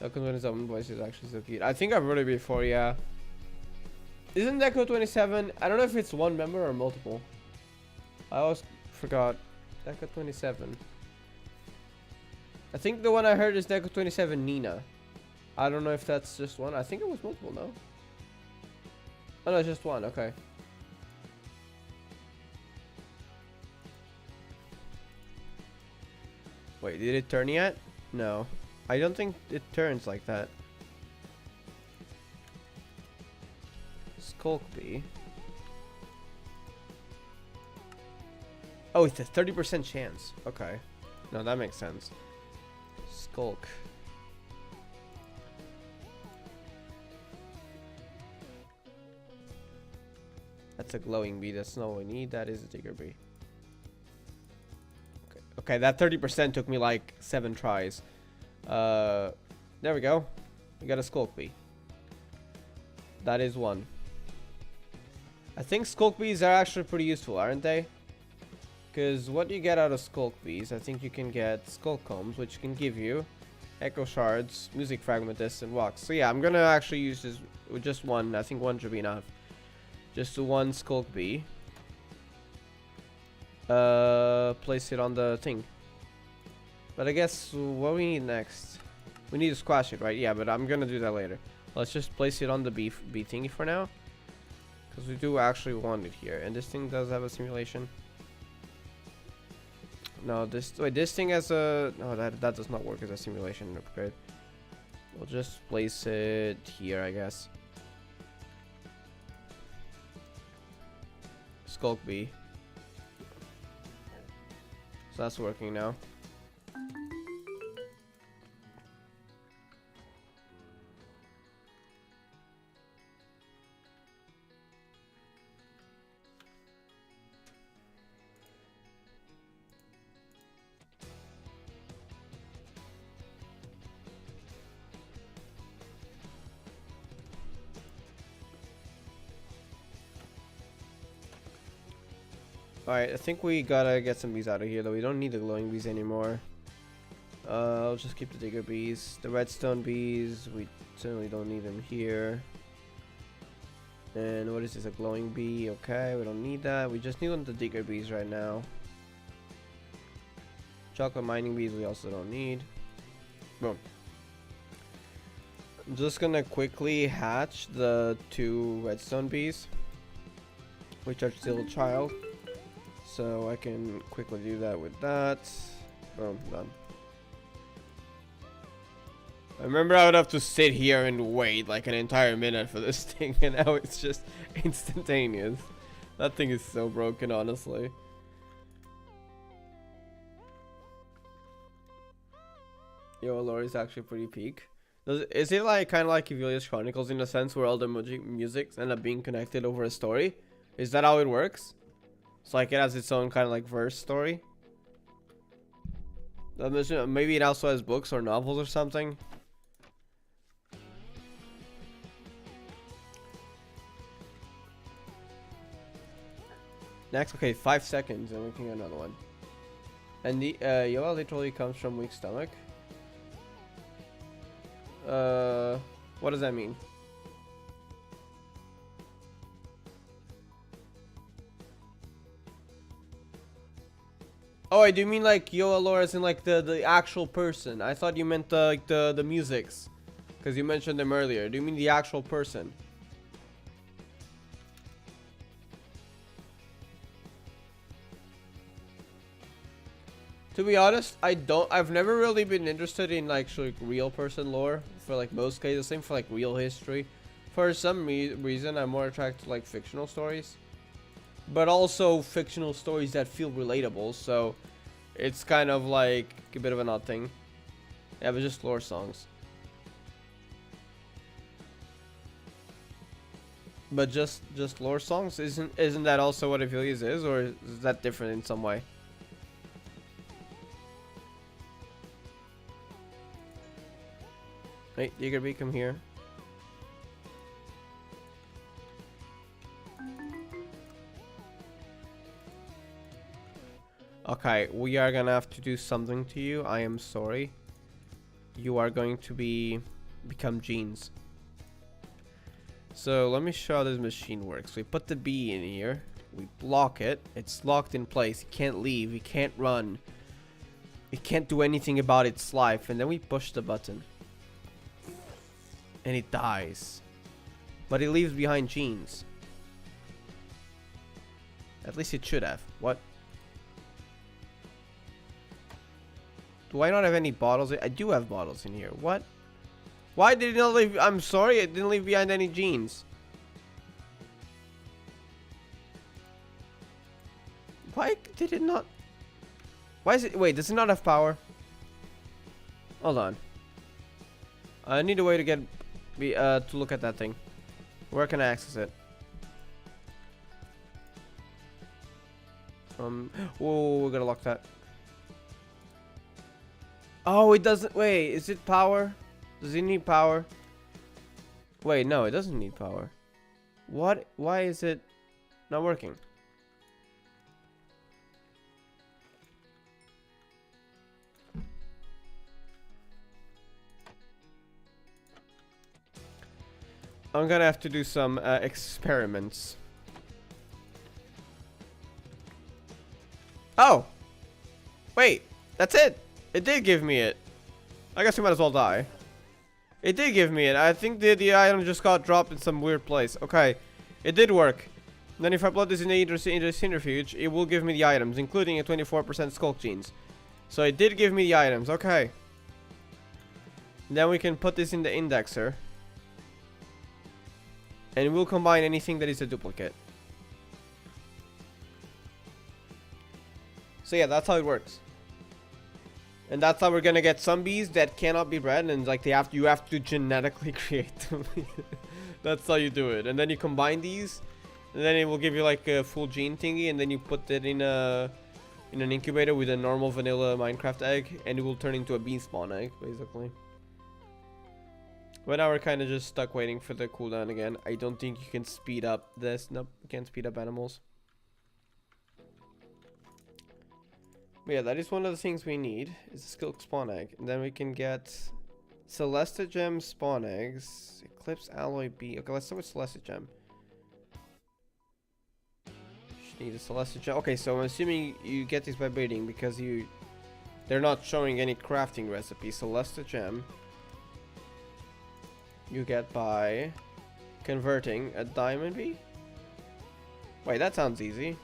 When someone voice is actually so cute. I think I've heard it before, yeah. Isn't Deco 27? I don't know if it's one member or multiple. I always forgot. Deco 27. I think the one I heard is Deco 27 Nina. I don't know if that's just one. I think it was multiple, no? Oh no, it's just one, okay. Wait, did it turn yet? No. I don't think it turns like that. Skulk bee. Oh, it's a 30% chance. Okay. No, that makes sense. Skulk. That's a glowing bee. That's not what we need. That is a digger bee. Okay, okay, that 30% took me like 7 tries. There we go. We got a skulk bee. That is one. I think skulk bees are actually pretty useful, aren't they? Because what do you get out of skulk bees? I think you can get skulk combs, which can give you echo shards, music fragmentists, and wax. So yeah, I'm gonna actually use this with just one. I think one should be enough. Just the one skulk bee. Place it on the thing. But I guess what we need next? We need to squash it, right? Yeah, but I'm gonna do that later. Let's just place it on the bee thingy for now, because we do actually want it here. And this thing does have a simulation. No, this thing has a that does not work as a simulation upgrade. We'll just place it here, I guess. Skulk bee. So that's working now. Alright, I think we gotta get some bees out of here, though. We don't need the glowing bees anymore. I'll just keep the digger bees. The redstone bees, we certainly don't need them here. And what is this, a glowing bee? Okay, we don't need that. We just need one of the digger bees right now. Chocolate mining bees we also don't need. Boom. I'm just gonna quickly hatch the 2 redstone bees, which are still a child. So I can quickly do that with that. Boom, done. I remember I would have to sit here and wait like an entire minute for this thing, and now it's just instantaneous. That thing is so broken, honestly. Yo, Lore is actually pretty peak. Is it like kind of like Evilius Chronicles in a sense where all the music end up being connected over a story? Is that how it works? It's like it has its own kind of like verse story. Maybe it also has books or novels or something. Next, okay, 5 seconds and we can get another one. And the Yoa literally comes from weak stomach. What does that mean? Oh, I do mean like Yoa lore as in like the actual person. I thought you meant the musics, because you mentioned them earlier. Do you mean the actual person? To be honest, I've never really been interested in like real person lore for like most cases. Same for like real history. For some reason, I'm more attracted to like fictional stories, but also fictional stories that feel relatable. So it's kind of like a bit of an odd thing. Yeah, but just lore songs. But just lore songs isn't that also what Evilius is, or is that different in some way? Hey, Diggerby, come here. Okay, we are gonna have to do something to you. I am sorry. You are going to become jeans. So let me show how this machine works. We put the bee in here. We block it. It's locked in place. It can't leave. It can't run. It can't do anything about its life. And then we push the button. And it dies. But it leaves behind genes. At least it should have. What? Do I not have any bottles? I do have bottles in here. What? Why did it not leave? I'm sorry, it didn't leave behind any genes. Why did it not? Why is it? Wait, does it not have power? Hold on. I need a way to get to look at that thing. Where can I access it? Whoa, we're gonna lock that. Oh, it doesn't. Wait, is it power? Does it need power? Wait, no, it doesn't need power. What? Why is it not working? I'm gonna have to do some experiments. Oh! Wait, that's it! It did give me it. I guess we might as well die. It did give me it. I think the item just got dropped in some weird place. Okay, it did work. Then if I plug this in the centrifuge, it will give me the items, including a 24% skulk genes. So it did give me the items. Okay. Then we can put this in the indexer. And we'll combine anything that is a duplicate. So yeah, that's how it works. And that's how we're gonna get some bees that cannot be bred, and like you have to genetically create them. That's how you do it. And then you combine these, and then it will give you like a full gene thingy, and then you put it in an incubator with a normal vanilla Minecraft egg, and it will turn into a bee spawn egg, basically. But now we're kind of just stuck waiting for the cooldown again. I don't think you can speed up this. Nope, you can't speed up animals. But yeah, that is one of the things we need, is a skilled spawn egg. And then we can get Celesta Gem spawn eggs, Eclipse Alloy B. Okay, let's start with Celesta Gem. Just need a Celesta Gem. Okay, so I'm assuming you get these by breeding because they're not showing any crafting recipe. Celesta Gem you get by converting a diamond bee. Wait, that sounds easy.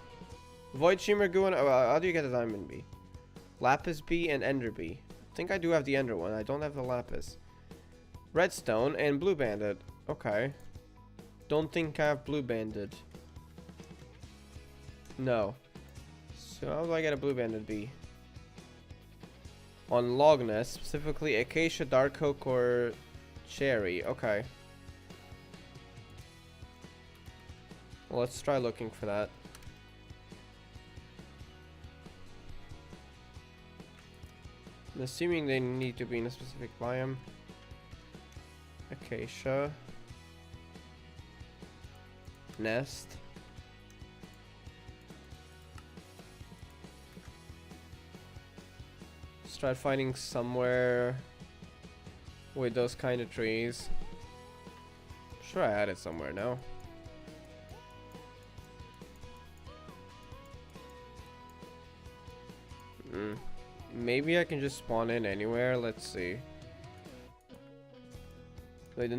Void Shimmer Goo. How do you get a diamond bee? Lapis bee and ender bee. I think I do have the ender one. I don't have the lapis. Redstone and blue banded. Okay. Don't think I have blue banded. No. So how do I get a blue banded bee? On log nest, specifically acacia, dark oak, or cherry. Okay. Well, let's try looking for that. I'm assuming they need to be in a specific biome. Acacia. Nest. Let's try finding somewhere with those kind of trees. I'm sure I had it somewhere now. Maybe I can just spawn in anywhere. Let's see. Wait, the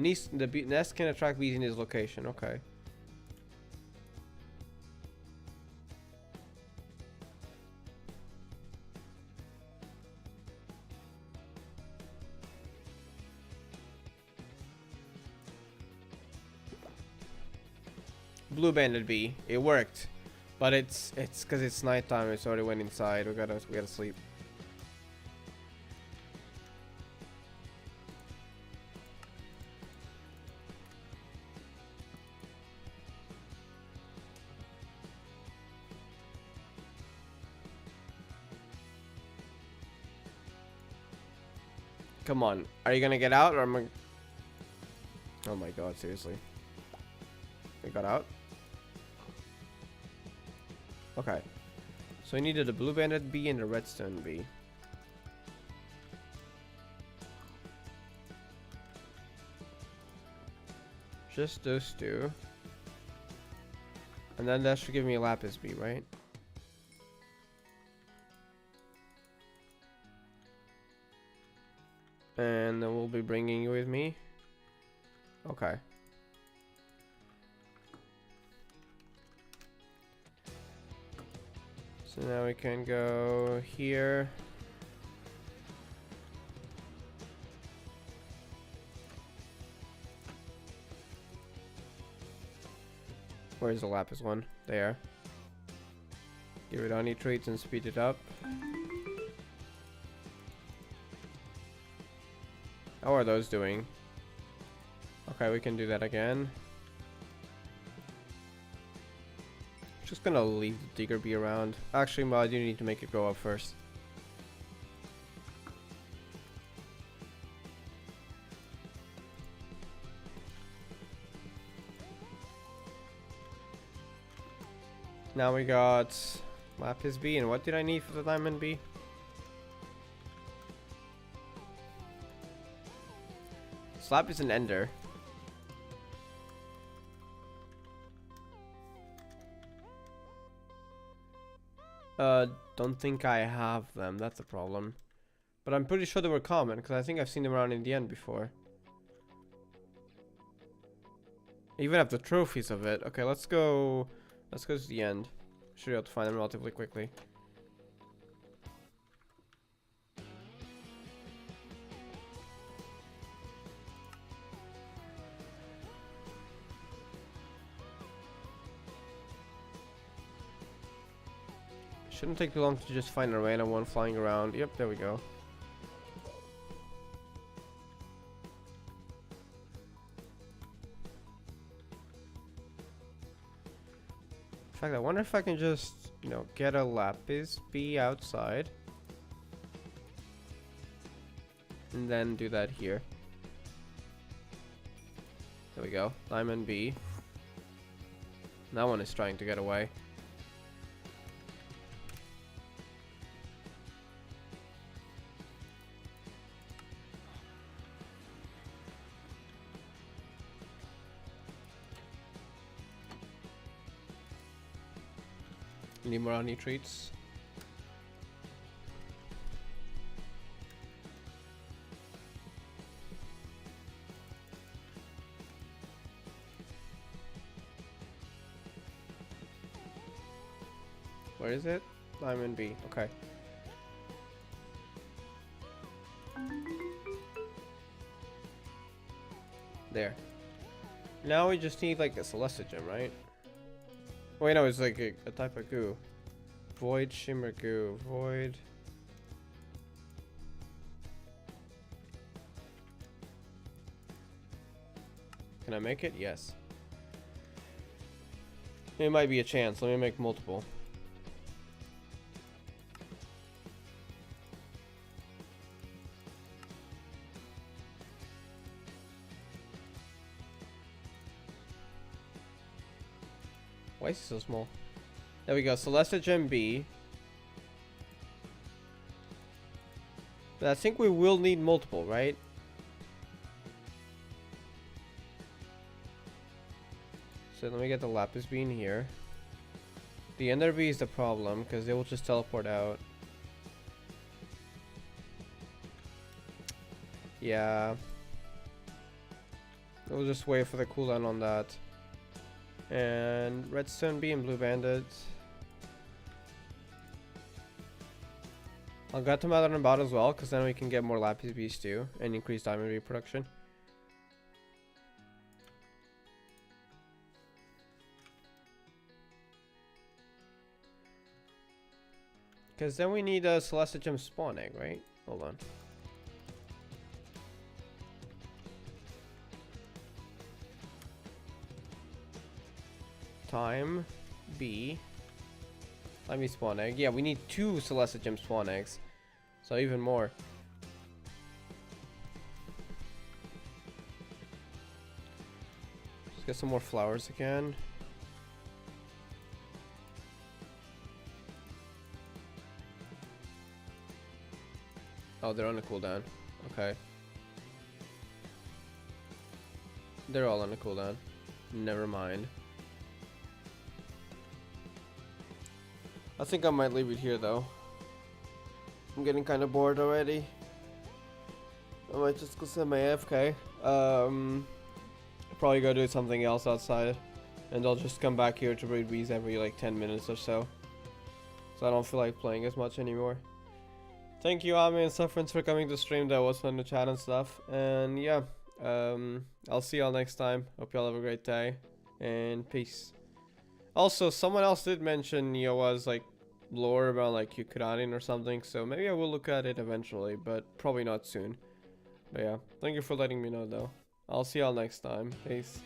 nest can attract bees in his location. Okay. Blue banded bee. It worked. But it's because it's nighttime. It's already went inside. We gotta sleep. Come on. Are you gonna get out or am I... Oh my god, seriously. We got out? Okay. So we needed a blue banded bee and a redstone bee. Just those two. And then that should give me a lapis bee, right? And then we'll be bringing you with me. Okay. So now we can go here. Where's the lapis one? There. Give it honey treats and speed it up. How are those doing? Okay, we can do that again. Just gonna leave the digger bee around. Actually, well, I do need to make it go up first. Now we got lapis bee, and what did I need for the diamond bee? Lapis and ender. Don't think I have them. That's a problem. But I'm pretty sure they were common because I think I've seen them around in the end before. I even have the trophies of it. Okay, let's go. Let's go to the end. Should be able to find them relatively quickly. Shouldn't take too long to just find a random one flying around. Yep, there we go. In fact, I wonder if I can just, you know, get a lapis bee outside. And then do that here. There we go. Diamond bee. That one is trying to get away. Any more honey treats? Where is it? Diamond B. Okay. There. Now we just need like a Celestia gem, right? Wait, no, it's like a type of goo. Void shimmer goo. Void. Can I make it? Yes. It might be a chance. Let me make multiple. Why is it so small? There we go. Celestia Gem B. But I think we will need multiple, right? So let me get the Lapis Bean here. The Ender Bee is the problem because they will just teleport out. Yeah. We'll just wait for the cooldown on that. And Redstone Bee and Blue Bandits. I'll get them out on bot as well, because then we can get more Lapis Bees too and increase Diamond Bee production. Because then we need a Celestia Gem spawn egg, right? Hold on. Time B. Let me spawn egg. Yeah, we need 2 Celestia Gem spawn eggs. So even more. Let's get some more flowers again. Oh, they're on a cooldown. Okay. They're all on a cooldown. Never mind. I think I might leave it here though. I'm getting kind of bored already. I might just go set my AFK. Probably go do something else outside. And I'll just come back here to breed bees every like 10 minutes or so. So I don't feel like playing as much anymore. Thank you, Ami and Sufferance, for coming to stream. That was fun to chat and stuff. And yeah, I'll see y'all next time. Hope y'all have a great day. And peace. Also, someone else did mention Yoa's like lore about like Ukrainian or something, so maybe I will look at it eventually, but probably not soon. But yeah, thank you for letting me know though. I'll see y'all next time. Peace.